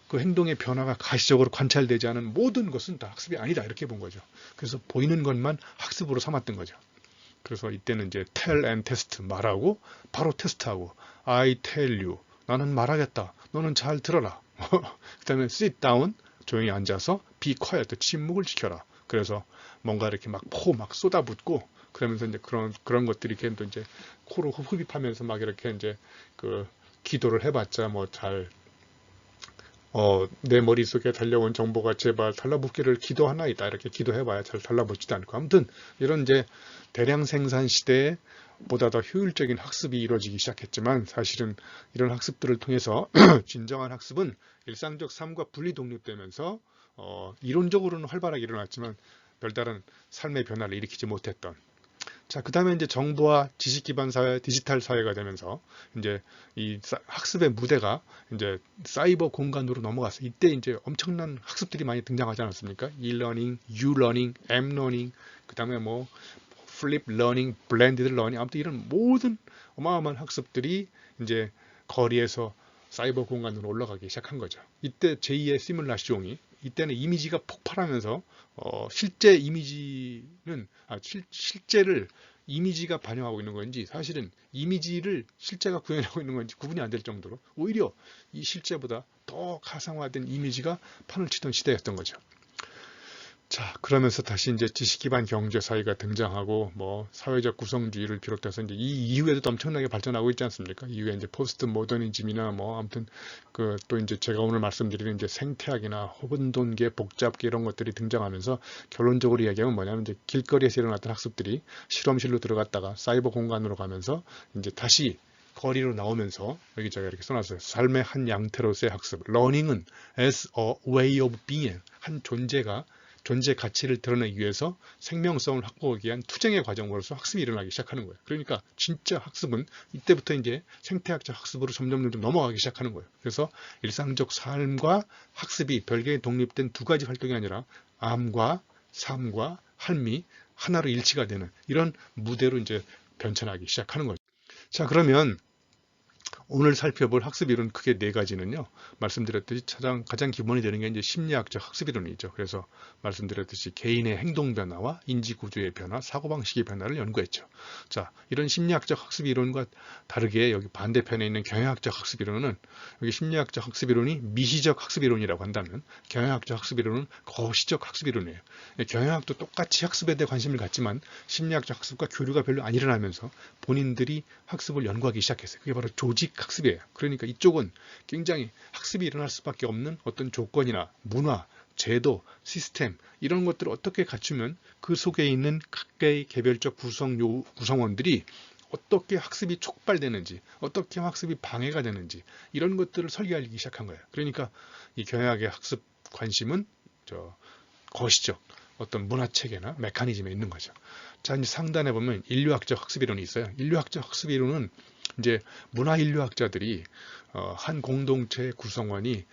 그 행동의 변화가 가시적으로 관찰되지 않은 모든 것은 다 학습이 아니다, 이렇게 본 거죠. 그래서 보이는 것만 학습으로 삼았던 거죠. 그래서 이때는 이제 tell and test, 말하고 바로 테스트하고 I tell you, 나는 말하겠다, 너는 잘 들어라. 그 다음에 sit down, 조용히 앉아서 be quiet, 침묵을 지켜라. 그래서 뭔가 이렇게 막 쏟아붓고 그러면서 이제 그런 것들이 걔도 이제 코로 흡입하면서 막 이렇게 이제 그 기도를 해봤자 뭐 잘 내 머릿속에 달려온 정보가 제발 달라붙기를 기도하나이다. 이렇게 기도해봐야 잘 달라붙지도 않고. 아무튼 이런 이제 대량 생산 시대에 보다 더 효율적인 학습이 이루어지기 시작했지만 사실은 이런 학습들을 통해서 진정한 학습은 일상적 삶과 분리 독립되면서 이론적으로는 활발하게 일어났지만 별다른 삶의 변화를 일으키지 못했던. 자, 그 다음에 이제 정보와 지식 기반 사회, 디지털 사회가 되면서 이제 이 학습의 무대가 이제 사이버 공간으로 넘어갔어요. 이때 이제 엄청난 학습들이 많이 등장하지 않았습니까? e-learning, u-learning, m-learning, 그 다음에 뭐 flip learning, blended learning, 아무튼 이런 모든 어마어마한 학습들이 이제 거리에서 사이버 공간으로 올라가기 시작한 거죠. 이때 제2의 시뮬라시옹이 이때는 이미지가 폭발하면서 실제 이미지는 실제를 이미지가 반영하고 있는 건지 사실은 이미지를 실제가 구현하고 있는 건지 구분이 안 될 정도로 오히려 이 실제보다 더 가상화된 이미지가 판을 치던 시대였던 거죠. 자, 그러면서 다시 이제 지식 기반 경제 사회가 등장하고 뭐 사회적 구성주의를 비롯해서 이제 이 이후에도 엄청나게 발전하고 있지 않습니까? 이후에 이제 포스트 모더니즘이나 뭐 아무튼 그 또 이제 제가 오늘 말씀드리는 이제 생태학이나 호분돈계, 복잡계 이런 것들이 등장하면서 결론적으로 이야기하면 뭐냐면 이제 길거리에서 일어났던 학습들이 실험실로 들어갔다가 사이버 공간으로 가면서 이제 다시 거리로 나오면서 여기 제가 이렇게 써놨어요. 삶의 한 양태로서의 학습. Learning은 as a way of being, 한 존재가 존재 가치를 드러내기 위해서 생명성을 확보하기 위한 투쟁의 과정으로서 학습이 일어나기 시작하는 거예요. 그러니까 진짜 학습은 이때부터 이제 생태학적 학습으로 점점 넘어가기 시작하는 거예요. 그래서 일상적 삶과 학습이 별개의 독립된 두 가지 활동이 아니라 암과 삶과 할미 하나로 일치가 되는 이런 무대로 이제 변천하기 시작하는 거죠. 자, 그러면 오늘 살펴볼 학습 이론 크게 네 가지는요. 말씀드렸듯이 가장 기본이 되는 게 이제 심리학적 학습 이론이죠. 그래서 말씀드렸듯이 개인의 행동 변화와 인지 구조의 변화, 사고방식의 변화를 연구했죠. 자, 이런 심리학적 학습 이론과 다르게 여기 반대편에 있는 경영학적 학습 이론은 여기 심리학적 학습 이론이 미시적 학습 이론이라고 한다면 경영학적 학습 이론은 거시적 학습 이론이에요. 경영학도 똑같이 학습에 대해 관심을 갖지만 심리학적 학습과 교류가 별로 안 일어나면서 본인들이 학습을 연구하기 시작했어요. 그게 바로 조직 학습이에요. 그러니까 이쪽은 굉장히 학습이 일어날 수밖에 없는 어떤 조건이나 문화, 제도, 시스템 이런 것들을 어떻게 갖추면 그 속에 있는 각각의 개별적 구성원들이 어떻게 학습이 촉발되는지, 어떻게 학습이 방해가 되는지 이런 것들을 설계하기 시작한 거예요. 그러니까 이 경영학의 학습 관심은 거시적 어떤 문화체계나 메커니즘에 있는 거죠. 자, 이제 상단에 보면 인류학적 학습 이론이 있어요. 인류학적 학습 이론은 이제 문화인류학자들이 한 공동체의 구성원이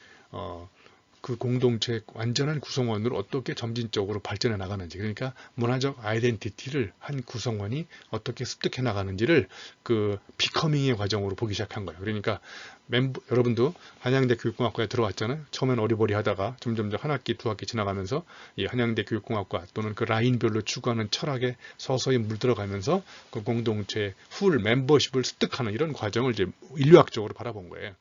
그 공동체의 완전한 구성원으로 어떻게 점진적으로 발전해 나가는지, 그러니까 문화적 아이덴티티를 한 구성원이 어떻게 습득해 나가는지를 그 비커밍의 과정으로 보기 시작한 거예요. 그러니까 여러분도 한양대 교육공학과에 들어왔잖아요. 처음엔 어리버리하다가 점점 한 학기, 두 학기 지나가면서 이 한양대 교육공학과 또는 그 라인별로 추구하는 철학에 서서히 물들어가면서 그 공동체의 풀 멤버십을 습득하는 이런 과정을 이제 인류학적으로 바라본 거예요.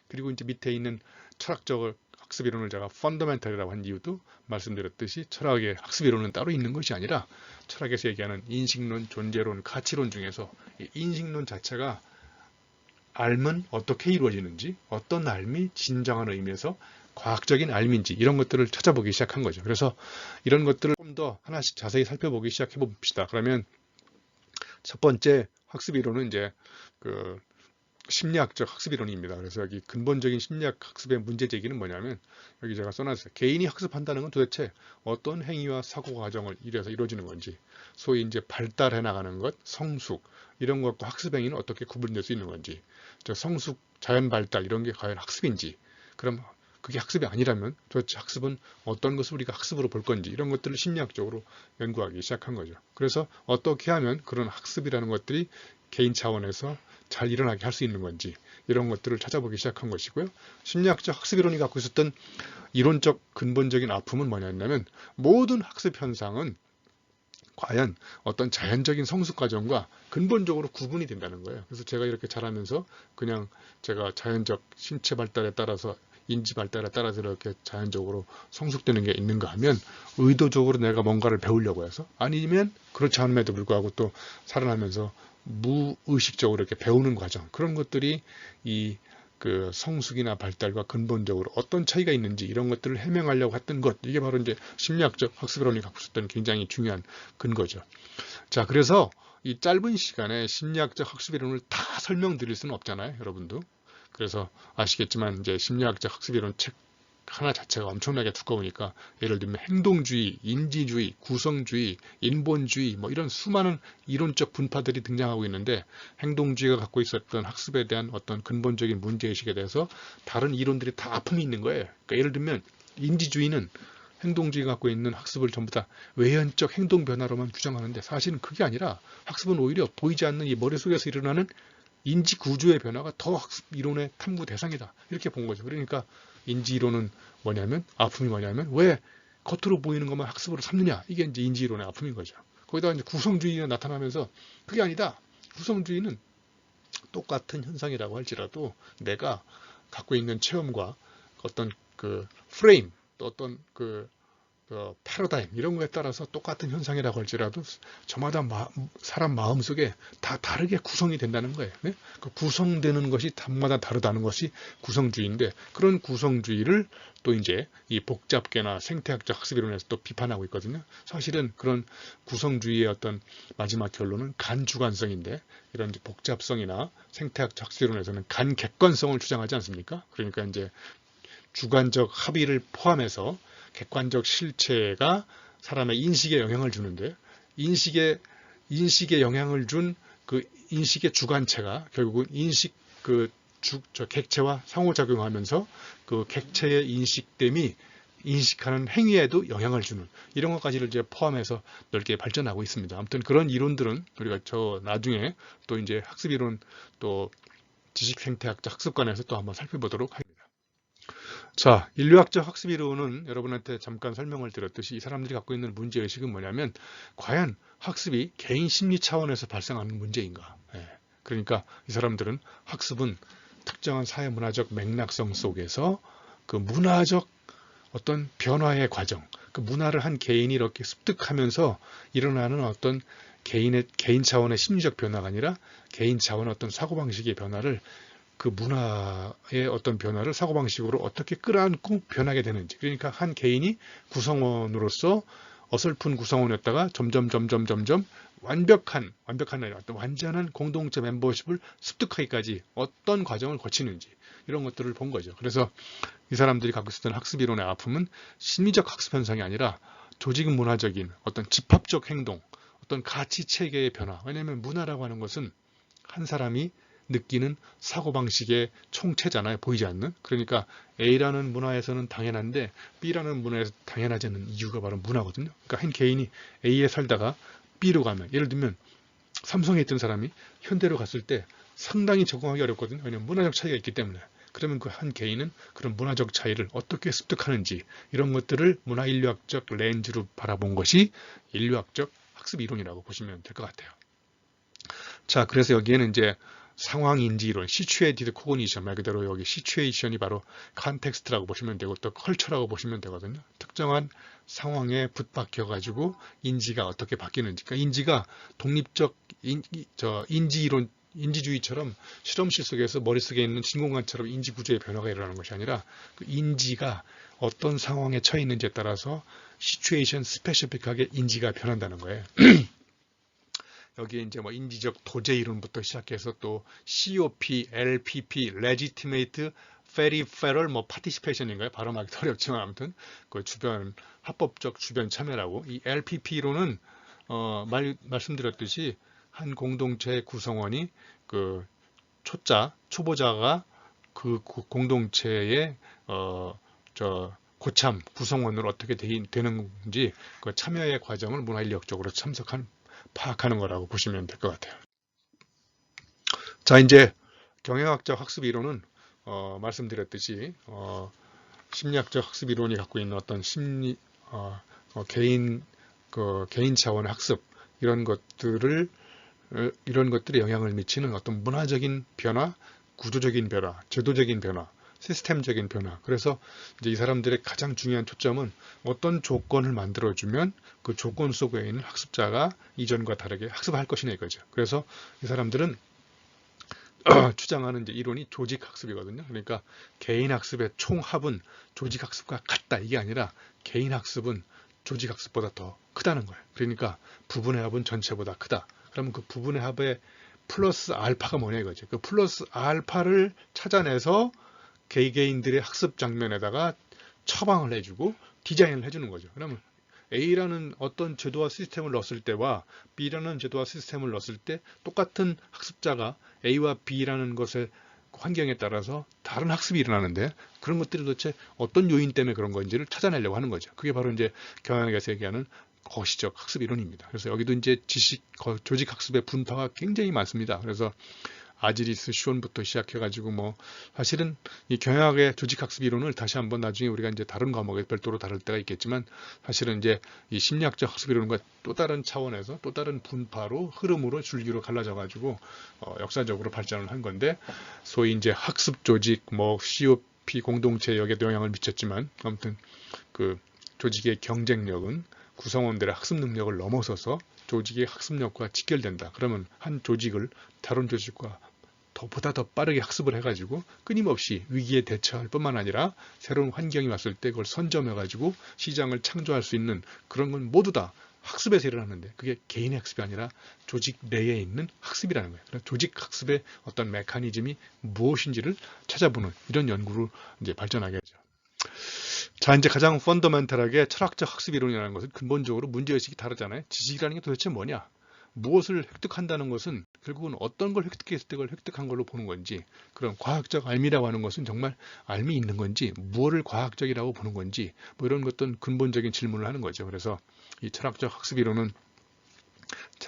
그리고 이제 밑에 있는 철학적 학습 이론을 제가 펀더멘털이라고 한 이유도 말씀드렸듯이 철학의 학습 이론은 따로 있는 것이 아니라 철학에서 얘기하는 인식론, 존재론, 가치론 중에서 인식론 자체가 알면 어떻게 이루어지는지, 어떤 알미 진정한 의미에서 과학적인 알미인지 이런 것들을 찾아보기 시작한 거죠. 그래서 이런 것들을 좀 더 하나씩 자세히 살펴보기 시작해 봅시다. 그러면 첫 번째 학습 이론은 이제 그 심리학적 학습 이론입니다. 그래서 여기 근본적인 심리학 학습의 문제 제기는 뭐냐면 여기 제가 써놨어요. 개인이 학습한다는 건 도대체 어떤 행위와 사고 과정을 이래서 이루어지는 건지, 소위 이제 발달해 나가는 것, 성숙 이런 것과 학습 행위는 어떻게 구분될 수 있는 건지, 성숙, 자연 발달 이런 게 과연 학습인지, 그럼 그게 학습이 아니라면 도대체 학습은 어떤 것을 우리가 학습으로 볼 건지 이런 것들을 심리학적으로 연구하기 시작한 거죠. 그래서 어떻게 하면 그런 학습이라는 것들이 개인 차원에서 잘 일어나게 할 수 있는 건지 이런 것들을 찾아보기 시작한 것이고요. 심리학적 학습 이론이 갖고 있었던 이론적 근본적인 아픔은 뭐냐면 모든 학습 현상은 과연 어떤 자연적인 성숙 과정과 근본적으로 구분이 된다는 거예요. 그래서 제가 이렇게 자라면서 그냥 제가 자연적 신체 발달에 따라서 인지 발달에 따라서 이렇게 자연적으로 성숙되는 게 있는가 하면 의도적으로 내가 뭔가를 배우려고 해서, 아니면 그렇지 않음에도 불구하고 또 살아나면서 무의식적으로 이렇게 배우는 과정, 그런 것들이 이 그 성숙이나 발달과 근본적으로 어떤 차이가 있는지 이런 것들을 해명하려고 했던 것, 이게 바로 이제 심리학적 학습이론이 갖고 있었던 굉장히 중요한 근거죠. 자, 그래서 이 짧은 시간에 심리학적 학습이론을 다 설명드릴 수는 없잖아요, 여러분도. 그래서 아시겠지만 이제 심리학적 학습이론 책 하나 자체가 엄청나게 두꺼우니까 예를 들면 행동주의, 인지주의, 구성주의, 인본주의 뭐 이런 수많은 이론적 분파들이 등장하고 있는데 행동주의가 갖고 있었던 학습에 대한 어떤 근본적인 문제의식에 대해서 다른 이론들이 다 아픔이 있는 거예요. 그러니까 예를 들면 인지주의는 행동주의가 갖고 있는 학습을 전부 다 외연적 행동 변화로만 규정하는데 사실은 그게 아니라 학습은 오히려 보이지 않는 이 머릿속에서 일어나는 인지 구조의 변화가 더 학습 이론의 탐구 대상이다. 이렇게 본 거죠. 그러니까 인지 이론은 뭐냐면, 아픔이 뭐냐면 왜 겉으로 보이는 것만 학습으로 삼느냐. 이게 이제 인지 이론의 아픔인 거죠. 거기다가 이제 구성주의가 나타나면서 그게 아니다. 구성주의는 똑같은 현상이라고 할지라도 내가 갖고 있는 체험과 어떤 그 프레임, 또 어떤 그 패러다임 이런 거에 따라서 똑같은 현상이라고 할지라도 저마다 사람 마음속에 다 다르게 구성이 된다는 거예요. 네? 그 구성되는 것이 답마다 다르다는 것이 구성주의인데, 그런 구성주의를 또 이제 이 복잡계나 생태학적 학습이론에서 또 비판하고 있거든요. 사실은 그런 구성주의의 어떤 마지막 결론은 간주관성인데, 이런 이제 복잡성이나 생태학적 학습이론에서는 간객관성을 주장하지 않습니까? 그러니까 이제 주관적 합의를 포함해서 객관적 실체가 사람의 인식에 영향을 주는데, 인식에 영향을 준 그 인식의 주관체가 결국은 인식 객체와 상호작용하면서 그 객체의 인식됨이 인식하는 행위에도 영향을 주는 이런 것까지를 이제 포함해서 넓게 발전하고 있습니다. 아무튼 그런 이론들은 우리가 나중에 또 이제 학습 이론 또 지식생태학적 학습관에서 또 한번 살펴보도록 하겠습니다. 자, 인류학적 학습 이론은 여러분한테 잠깐 설명을 드렸듯이 이 사람들이 갖고 있는 문제의식은 뭐냐면 과연 학습이 개인 심리 차원에서 발생하는 문제인가. 그러니까 이 사람들은 학습은 특정한 사회문화적 맥락성 속에서 그 문화적 어떤 변화의 과정, 그 문화를 한 개인이 이렇게 습득하면서 일어나는 어떤 개인 차원의 심리적 변화가 아니라 개인 차원의 어떤 사고방식의 변화를 그 문화의 어떤 변화를 사고방식으로 어떻게 끌어안고 변하게 되는지. 그러니까 한 개인이 구성원으로서 어설픈 구성원이었다가 점점 완벽한 어떤 완전한 공동체 멤버십을 습득하기까지 어떤 과정을 거치는지 이런 것들을 본 거죠. 그래서 이 사람들이 갖고 있었던 학습 이론의 아픔은 심리적 학습 현상이 아니라 조직 문화적인 어떤 집합적 행동, 어떤 가치 체계의 변화. 왜냐하면 문화라고 하는 것은 한 사람이 느끼는 사고방식의 총체잖아요. 보이지 않는. 그러니까 A라는 문화에서는 당연한데 B라는 문화에서 당연하지 않는 이유가 바로 문화거든요. 그러니까 한 개인이 A에 살다가 B로 가면, 예를 들면 삼성에 있던 사람이 현대로 갔을 때 상당히 적응하기 어렵거든요. 왜냐하면 문화적 차이가 있기 때문에. 그러면 그 한 개인은 그런 문화적 차이를 어떻게 습득하는지 이런 것들을 문화인류학적 렌즈로 바라본 것이 인류학적 학습 이론이라고 보시면 될 것 같아요. 자, 그래서 여기에는 이제 상황인지 이론, 시츄에이티드 코그니션, 말 그대로 여기 시츄에이션이 바로 컨텍스트라고 보시면 되고 또 컬처라고 보시면 되거든요. 특정한 상황에 붙박혀 가지고 인지가 어떻게 바뀌는지. 그러니까 인지가 독립적 인지 이론, 인지주의처럼 실험실 속에서 머릿속에 있는 진공관처럼 인지 구조의 변화가 일어나는 것이 아니라 그 인지가 어떤 상황에 처해 있는지에 따라서 시츄에이션 스페시픽하게 인지가 변한다는 거예요. 여기에 이제 뭐 인지적 도제 이론부터 시작해서 또 COP, LPP, Legitimate Peripheral 뭐 Participation인가요? 발음하기 어렵지만 아무튼 그 주변 합법적 주변 참여라고. 이 LPP 이론은 말씀드렸듯이 한 공동체의 구성원이 그 초보자가 그 공동체의 고참 구성원으로 어떻게 되는지 그 참여의 과정을 문화인력적으로 파악하는 거라고 보시면 될 것 같아요. 자, 이제 경영학적 학습 이론은 말씀드렸듯이 심리학적 학습 이론이 갖고 있는 어떤 개인 차원의 학습 이런 것들에 영향을 미치는 어떤 문화적인 변화, 구조적인 변화, 제도적인 변화, 시스템적인 변화. 그래서 이제 이 사람들의 가장 중요한 초점은 어떤 조건을 만들어주면 그 조건 속에 있는 학습자가 이전과 다르게 학습할 것이냐 이거죠. 그래서 이 사람들은 주장하는 이제 이론이 조직 학습이거든요. 그러니까 개인 학습의 총합은 조직 학습과 같다. 이게 아니라 개인 학습은 조직 학습보다 더 크다는 거예요. 그러니까 부분의 합은 전체보다 크다. 그러면 그 부분의 합의 플러스 알파가 뭐냐 이거죠. 그 플러스 알파를 찾아내서 개개인들의 학습 장면에다가 처방을 해주고 디자인을 해주는 거죠. 그러면 A라는 어떤 제도와 시스템을 넣었을 때와 B라는 제도와 시스템을 넣었을 때 똑같은 학습자가 A와 B라는 것의 환경에 따라서 다른 학습이 일어나는데 그런 것들이 도대체 어떤 요인 때문에 그런 건지를 찾아내려고 하는 거죠. 그게 바로 이제 경영학에서 얘기하는 거시적 학습 이론입니다. 그래서 여기도 이제 조직 학습의 분파가 굉장히 많습니다. 그래서 아지리스, 슈온부터 시작해가지고 뭐 사실은 이 경영학의 조직학습 이론을 다시 한번 나중에 우리가 이제 다른 과목에 별도로 다룰 때가 있겠지만 사실은 이제 이 심리학적 학습 이론과 또 다른 차원에서 또 다른 분파로 흐름으로 줄기로 갈라져가지고 역사적으로 발전을 한 건데 소위 이제 학습 조직 뭐 COP 공동체 여기에도 영향을 미쳤지만 아무튼 그 조직의 경쟁력은 구성원들의 학습 능력을 넘어서서 조직의 학습력과 직결된다. 그러면 한 조직을 다른 조직과 보다 더 빠르게 학습을 해가지고 끊임없이 위기에 대처할 뿐만 아니라 새로운 환경이 왔을 때 그걸 선점해가지고 시장을 창조할 수 있는 그런 건 모두 다 학습에서 일어나는데 그게 개인의 학습이 아니라 조직 내에 있는 학습이라는 거예요. 그래서 조직 학습의 어떤 메커니즘이 무엇인지를 찾아보는 이런 연구로 이제 발전하게 되죠. 자, 이제 가장 펀더멘탈하게 철학적 학습 이론이라는 것은 근본적으로 문제의식이 다르잖아요. 지식이라는 게 도대체 뭐냐? 무엇을 획득한다는 것은 결국은 어떤 걸 획득했을 때 그걸 획득한 걸로 보는 건지, 그럼 과학적 알미라고 하는 것은 정말 알미 있는 건지, 무엇을 과학적이라고 보는 건지, 뭐 이런 것들 근본적인 질문을 하는 거죠. 그래서 이 철학적 학습 이론은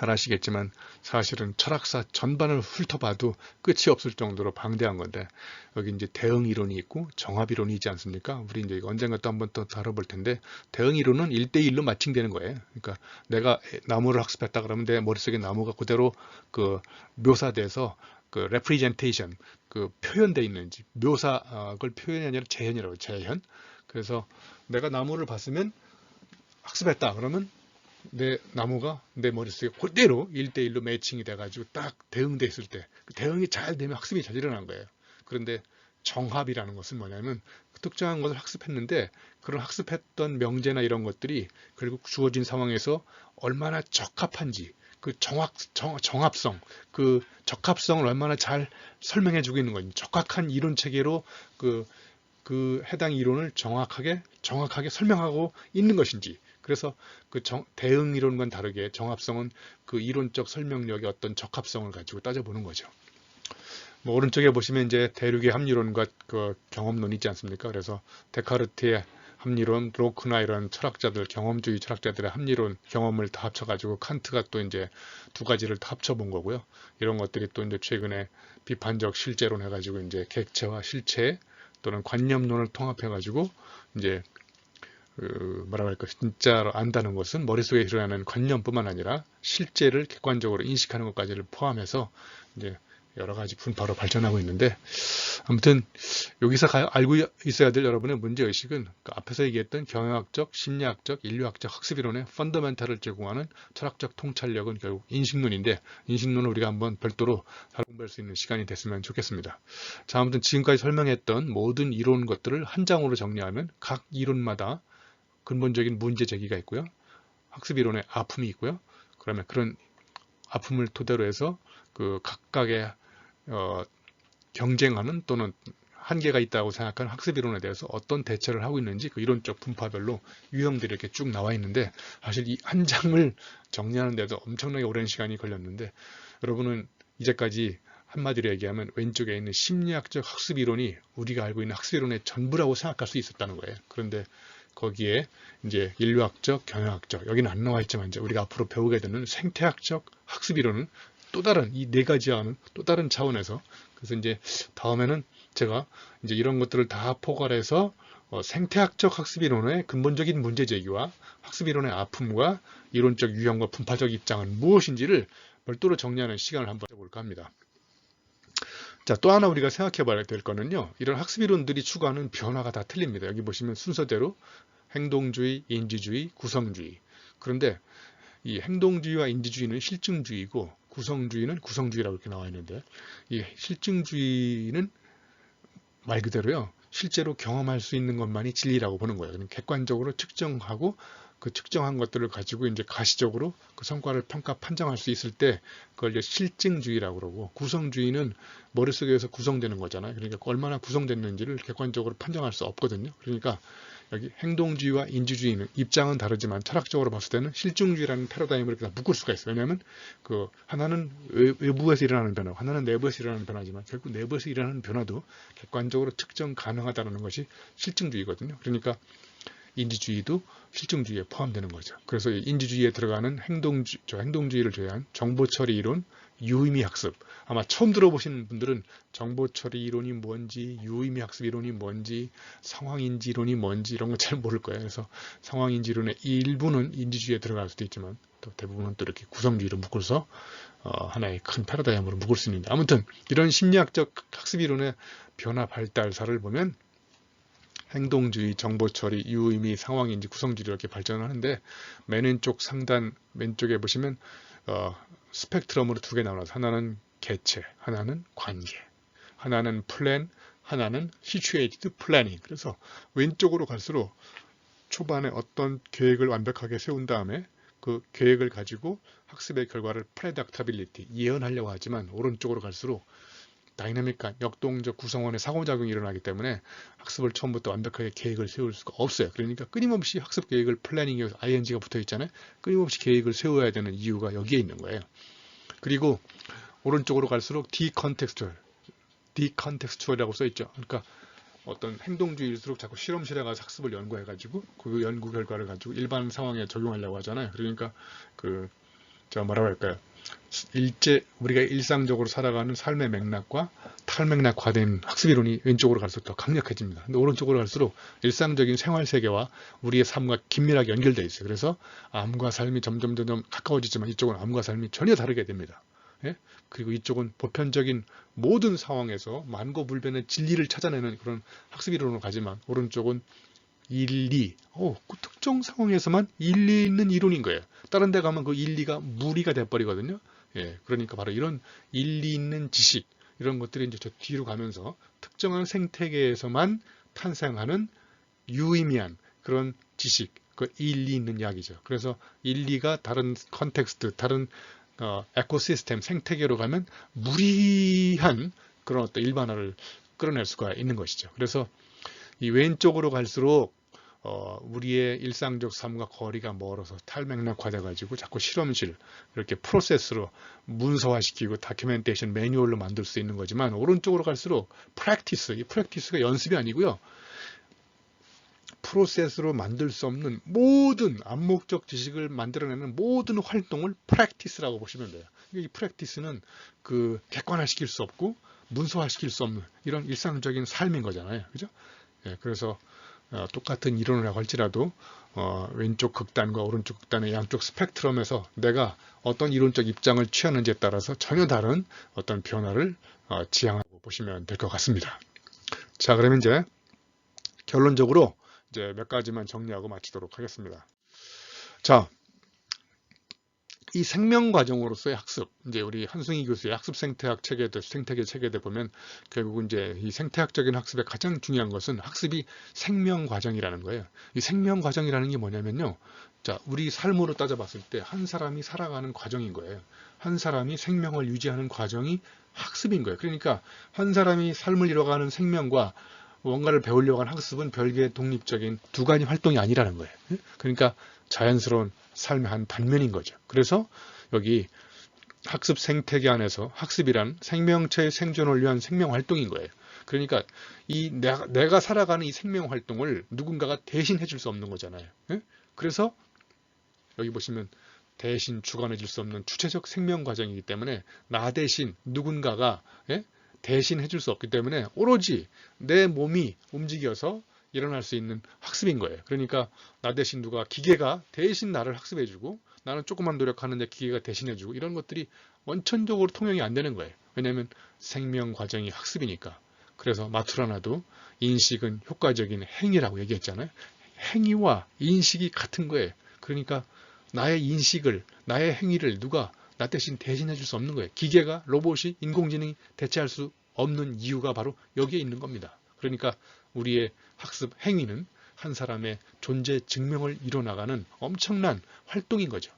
잘 아시겠지만 사실은 철학사 전반을 훑어봐도 끝이 없을 정도로 방대한 건데, 여기 이제 대응 이론이 있고 정합 이론이 있지 않습니까? 우리 이제 언젠가 또 한번 또 다뤄볼 텐데, 대응 이론은 1대1로 마칭되는 거예요. 그러니까 내가 나무를 학습했다 그러면 내 머릿속에 나무가 그대로 그 묘사돼서 그 representation, 그 표현돼 있는지, 그걸 표현이 아니라 재현이라고, 재현. 그래서 내가 나무를 봤으면 학습했다 그러면 내 나무가 내 머릿속에 그대로 1대1로 매칭이 돼가지고 딱 대응돼 있을 때, 그 대응이 잘 되면 학습이 잘 일어나는 거예요. 그런데 정합이라는 것은 뭐냐면, 특정한 것을 학습했는데 그런 학습했던 명제나 이런 것들이 결국 주어진 상황에서 얼마나 적합한지, 그 정합성, 그 적합성을 얼마나 잘 설명해주고 있는 건지, 적합한 이론 체계로 그 해당 이론을 정확하게 설명하고 있는 것인지. 그래서 그 대응 이론과는 다르게 정합성은 그 이론적 설명력의 어떤 적합성을 가지고 따져보는 거죠. 뭐 오른쪽에 보시면 이제 대륙의 합리론과 그 경험론 있지 않습니까? 그래서 데카르트의 합리론, 로크나 이런 철학자들, 경험주의 철학자들의 합리론, 경험을 다 합쳐가지고 칸트가 또 이제 두 가지를 다 합쳐본 거고요. 이런 것들이 또 이제 최근에 비판적 실제론 해가지고 이제 객체와 실체 또는 관념론을 통합해가지고 이제 뭐라고 할까, 진짜로 안다는 것은 머릿속에 일어나는 관념뿐만 아니라 실제를 객관적으로 인식하는 것까지를 포함해서 이제 여러 가지 분파로 발전하고 있는데, 아무튼 여기서 알고 있어야 될 여러분의 문제의식은 그 앞에서 얘기했던 경영학적, 심리학적, 인류학적 학습이론의 펀더멘탈을 제공하는 철학적 통찰력은 결국 인식론인데, 인식론을 우리가 한번 별도로 공부할 수 있는 시간이 됐으면 좋겠습니다. 자, 아무튼 지금까지 설명했던 모든 이론 것들을 한 장으로 정리하면 각 이론마다 근본적인 문제 제기가 있고요. 학습이론의 아픔이 있고요. 그러면 그런 아픔을 토대로 해서 그 각각의 경쟁하는 또는 한계가 있다고 생각하는 학습이론에 대해서 어떤 대처를 하고 있는지, 그 이론적 분파별로 유형들이 이렇게 쭉 나와 있는데, 사실 이 한 장을 정리하는 데도 엄청나게 오랜 시간이 걸렸는데, 여러분은 이제까지 한마디로 얘기하면 왼쪽에 있는 심리학적 학습이론이 우리가 알고 있는 학습이론의 전부라고 생각할 수 있었다는 거예요. 그런데 거기에 이제 인류학적, 경영학적, 여기는 안 나와 있지만 이제 우리가 앞으로 배우게 되는 생태학적 학습이론은 또 다른, 이 네 가지와는 또 다른 차원에서, 그래서 이제 다음에는 제가 이제 이런 것들을 다 포괄해서 생태학적 학습이론의 근본적인 문제 제기와 학습이론의 아픔과 이론적 유형과 분파적 입장은 무엇인지를 별도로 정리하는 시간을 한번 해볼까 합니다. 자, 또 하나 우리가 생각해 봐야 될 거는요, 이런 학습이론들이 추구하는 변화가 다 틀립니다. 여기 보시면 순서대로 행동주의, 인지주의, 구성주의. 그런데 이 행동주의와 인지주의는 실증주의고, 구성주의는 구성주의라고 이렇게 나와 있는데, 이 실증주의는 말 그대로요, 실제로 경험할 수 있는 것만이 진리라고 보는 거예요. 객관적으로 측정하고 그 측정한 것들을 가지고 이제 가시적으로 그 성과를 평가 판정할 수 있을 때 그걸 이제 실증주의라고 그러고, 구성주의는 머릿속에서 구성되는 거잖아요. 그러니까 얼마나 구성됐는지를 객관적으로 판정할 수 없거든요. 그러니까 여기 행동주의와 인지주의는 입장은 다르지만 철학적으로 봤을 때는 실증주의라는 패러다임을 그냥 묶을 수가 있어요. 왜냐하면 그 하나는 외부에서 일어나는 변화, 하나는 내부에서 일어나는 변화지만 결국 내부에서 일어나는 변화도 객관적으로 측정 가능하다는 것이 실증주의거든요. 그러니까 인지주의도 실증주의에 포함되는 거죠. 그래서 인지주의에 들어가는 행동주의를 제외한 정보처리 이론, 유의미 학습. 아마 처음 들어보시는 분들은 정보처리 이론이 뭔지, 유의미 학습 이론이 뭔지, 상황인지 이론이 뭔지 이런 거 잘 모를 거예요. 그래서 상황인지 이론의 일부는 인지주의에 들어갈 수도 있지만 또 대부분은 또 이렇게 구성주의로 묶어서 하나의 큰 패러다임으로 묶을 수 있는데, 아무튼 이런 심리학적 학습 이론의 변화 발달사를 보면 행동주의, 정보처리, 유의미, 상황인지, 구성주의 이렇게 발전을 하는데, 맨 왼쪽 상단 왼쪽에 보시면 스펙트럼으로 두 개 나눠서 하나는 개체, 하나는 관계, 하나는 플랜, 하나는 시츄에이티드 플래닝. 그래서 왼쪽으로 갈수록 초반에 어떤 계획을 완벽하게 세운 다음에 그 계획을 가지고 학습의 결과를 프레닥터빌리티, 예언하려고 하지만, 오른쪽으로 갈수록 다이나믹한 역동적 구성원의 상호작용이 일어나기 때문에 학습을 처음부터 완벽하게 계획을 세울 수가 없어요. 그러니까 끊임없이 학습 계획을 플래닝에 ing가 붙어 있잖아요. 끊임없이 계획을 세워야 되는 이유가 여기에 있는 거예요. 그리고 오른쪽으로 갈수록 디컨텍스추얼이라고 써 있죠. 그러니까 어떤 행동주의일수록 자꾸 실험실에 가서 학습을 연구해가지고 그 연구 결과를 가지고 일반 상황에 적용하려고 하잖아요. 그러니까 그 뭐라고 할까요? 우리가 일상적으로 살아가는 삶의 맥락과 탈맥락화된 학습 이론이 왼쪽으로 갈수록 더 강력해집니다. 근데 오른쪽으로 갈수록 일상적인 생활 세계와 우리의 삶과 긴밀하게 연결되어 있어요. 그래서 암과 삶이 점점 가까워지지만 이쪽은 암과 삶이 전혀 다르게 됩니다. 예? 그리고 이쪽은 보편적인 모든 상황에서 만고불변의 진리를 찾아내는 그런 학습 이론으로 가지만 오른쪽은 일리, 그 특정 상황에서만 일리 있는 이론인 거예요. 다른 데 가면 그 일리가 무리가 돼버리거든요. 예, 그러니까 바로 이런 일리 있는 지식, 이런 것들이 이제 저 뒤로 가면서 특정한 생태계에서만 탄생하는 유의미한 그런 지식, 그 일리 있는 이야기죠. 그래서 일리가 다른 컨텍스트, 다른 에코시스템, 생태계로 가면 무리한 그런 어떤 일반화를 끌어낼 수가 있는 것이죠. 그래서 이 왼쪽으로 갈수록 우리의 일상적 삶과 거리가 멀어서 탈맥락화돼가지고 자꾸 실험실 이렇게 프로세스로 문서화시키고 다큐멘테이션 매뉴얼로 만들 수 있는 거지만 오른쪽으로 갈수록 이 프랙티스가 연습이 아니고요. 프로세스로 만들 수 없는 모든 암묵적 지식을 만들어내는 모든 활동을 프랙티스라고 보시면 돼요. 이 프랙티스는 그 객관화시킬 수 없고 문서화시킬 수 없는 이런 일상적인 삶인 거잖아요. 그죠? 예, 그래서 똑같은 이론이라고 할지라도 왼쪽 극단과 오른쪽 극단의 양쪽 스펙트럼에서 내가 어떤 이론적 입장을 취하는지에 따라서 전혀 다른 어떤 변화를 지향하고 보시면 될 것 같습니다. 자, 그러면 이제 결론적으로 이제 몇 가지만 정리하고 마치도록 하겠습니다. 자, 이 생명 과정으로서의 학습, 이제 우리 한승희 교수의 학습 생태학 생태계 체계에 보면 결국 이제 이 생태학적인 학습의 가장 중요한 것은 학습이 생명 과정이라는 거예요. 이 생명 과정이라는 게 뭐냐면요. 자, 우리 삶으로 따져봤을 때 한 사람이 살아가는 과정인 거예요. 한 사람이 생명을 유지하는 과정이 학습인 거예요. 그러니까 한 사람이 삶을 이뤄가는 생명과 뭔가를 배우려고 하는 학습은 별개의 독립적인 두 가지 활동이 아니라는 거예요. 그러니까 자연스러운 삶의 한 단면인 거죠. 그래서 여기 학습 생태계 안에서 학습이란 생명체의 생존을 위한 생명 활동인 거예요. 그러니까 이 내가 살아가는 이 생명 활동을 누군가가 대신 해줄 수 없는 거잖아요. 그래서 여기 보시면 대신 주관해 줄 수 없는 주체적 생명 과정이기 때문에 나 대신 누군가가 대신 해줄 수 없기 때문에 오로지 내 몸이 움직여서 일어날 수 있는 학습인 거예요. 그러니까 나 대신 기계가 대신 나를 학습해주고 나는 조금만 노력하는데 기계가 대신해주고 이런 것들이 원천적으로 통용이 안 되는 거예요. 왜냐하면 생명 과정이 학습이니까. 그래서 마투라나도 인식은 효과적인 행위라고 얘기했잖아요. 행위와 인식이 같은 거예요. 그러니까 나의 인식을, 나의 행위를 누가 나 대신 대신해 줄 수 없는 거예요. 기계가, 로봇이, 인공지능이 대체할 수 없는 이유가 바로 여기에 있는 겁니다. 그러니까 우리의 학습 행위는 한 사람의 존재 증명을 이뤄나가는 엄청난 활동인 거죠.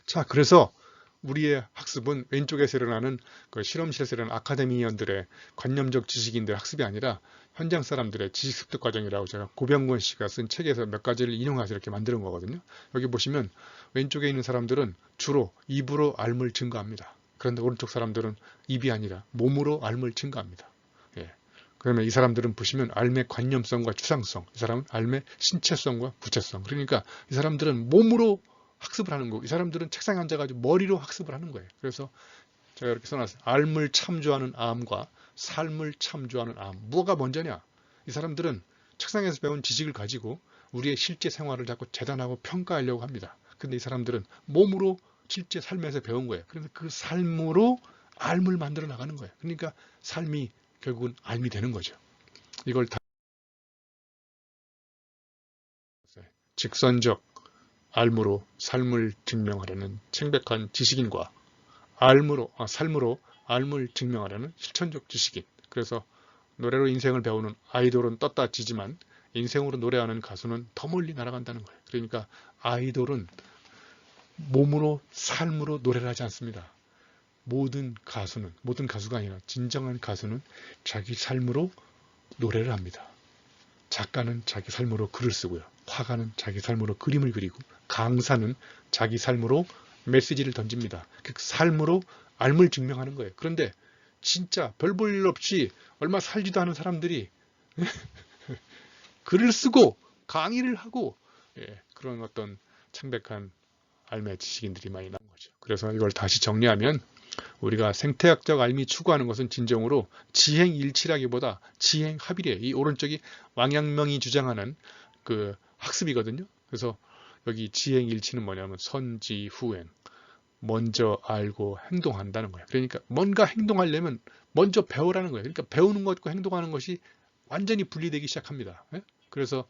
자, 그래서 우리의 학습은 왼쪽에서 일어나는 그 실험실에서 일어나는 아카데미언들의 관념적 지식인들 학습이 아니라 현장 사람들의 지식 습득 과정이라고 제가 고병권 씨가 쓴 책에서 몇 가지를 인용해서 이렇게 만드는 거거든요. 여기 보시면 왼쪽에 있는 사람들은 주로 입으로 앓을 증가합니다. 그런데 오른쪽 사람들은 입이 아니라 몸으로 앓을 증가합니다. 예. 그러면 이 사람들은 보시면 앓의 관념성과 추상성, 이 사람은 앓의 신체성과 구체성. 그러니까 이 사람들은 몸으로 학습을 하는 거고 이 사람들은 책상에 앉아가지고 머리로 학습을 하는 거예요. 그래서 제가 이렇게 써놨어요. 앓을 참조하는 암과 삶을 참조하는 암. 뭐가 먼저냐? 이 사람들은 책상에서 배운 지식을 가지고 우리의 실제 생활을 자꾸 재단하고 평가하려고 합니다. 근데 이 사람들은 몸으로 실제 삶에서 배운 거예요. 그래서 그 삶으로 앓을 만들어 나가는 거예요. 그러니까 삶이 결국은 앓이 되는 거죠. 이걸 다 직선적 앓으로 삶을 증명하려는 창백한 지식인과 삶으로 앓을 증명하려는 실천적 지식인. 그래서 노래로 인생을 배우는 아이돌은 떴다 지지만 인생으로 노래하는 가수는 더 멀리 날아간다는 거예요. 그러니까 아이돌은 몸으로 삶으로 노래를 하지 않습니다. 모든 가수가 아니라 진정한 가수는 자기 삶으로 노래를 합니다. 작가는 자기 삶으로 글을 쓰고요. 화가는 자기 삶으로 그림을 그리고 강사는 자기 삶으로 메시지를 던집니다. 그 삶으로 앓을 증명하는 거예요. 그런데 진짜 별 볼 일 없이 얼마 살지도 않은 사람들이 글을 쓰고 강의를 하고 그런 어떤 창백한 알매 지식인들이 많이 나온 거죠. 그래서 이걸 다시 정리하면 우리가 생태학적 알미 추구하는 것은 진정으로 지행일치라기보다 지행합일이에요. 이 오른쪽이 왕陽명이 주장하는 그 학습이거든요. 그래서 여기 지행일치는 뭐냐면 선지후행, 먼저 알고 행동한다는 거예요. 그러니까 뭔가 행동하려면 먼저 배우라는 거예요. 그러니까 배우는 것과 행동하는 것이 완전히 분리되기 시작합니다. 그래서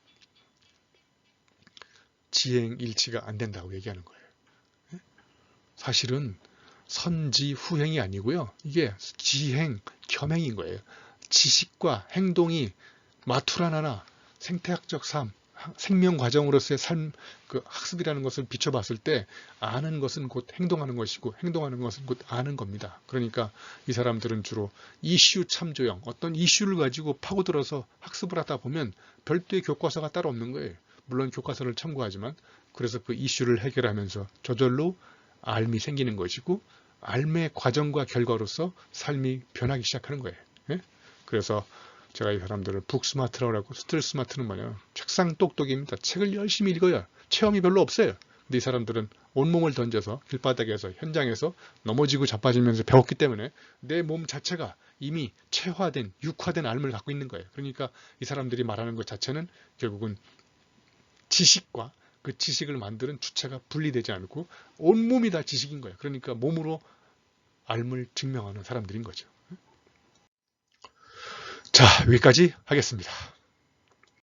지행일치가 안 된다고 얘기하는 거예요. 사실은 선지후행이 아니고요. 이게 지행, 겸행인 거예요. 지식과 행동이 마투라나나 생태학적 삶, 생명 과정으로서의 삶, 그 학습이라는 것을 비춰봤을 때 아는 것은 곧 행동하는 것이고 행동하는 것은 곧 아는 겁니다. 그러니까 이 사람들은 주로 이슈 참조형, 어떤 이슈를 가지고 파고들어서 학습을 하다 보면 별도의 교과서가 따로 없는 거예요. 물론 교과서를 참고하지만 그래서 그 이슈를 해결하면서 저절로 알미 생기는 것이고 알매의 과정과 결과로서 삶이 변하기 시작하는 거예요. 예? 그래서 제가 이 사람들을 북스마트라고 하고 스트레스마트는 뭐냐, 책상 똑똑입니다. 책을 열심히 읽어야 체험이 별로 없어요. 근데 이 사람들은 온몸을 던져서 길바닥에서 현장에서 넘어지고 자빠지면서 배웠기 때문에 내 몸 자체가 이미 체화된 육화된 알을 갖고 있는 거예요. 그러니까 이 사람들이 말하는 것 자체는 결국은 지식과 그 지식을 만드는 주체가 분리되지 않고 온몸이 다 지식인 거예요. 그러니까 몸으로 알을 증명하는 사람들인 거죠. 자, 여기까지 하겠습니다.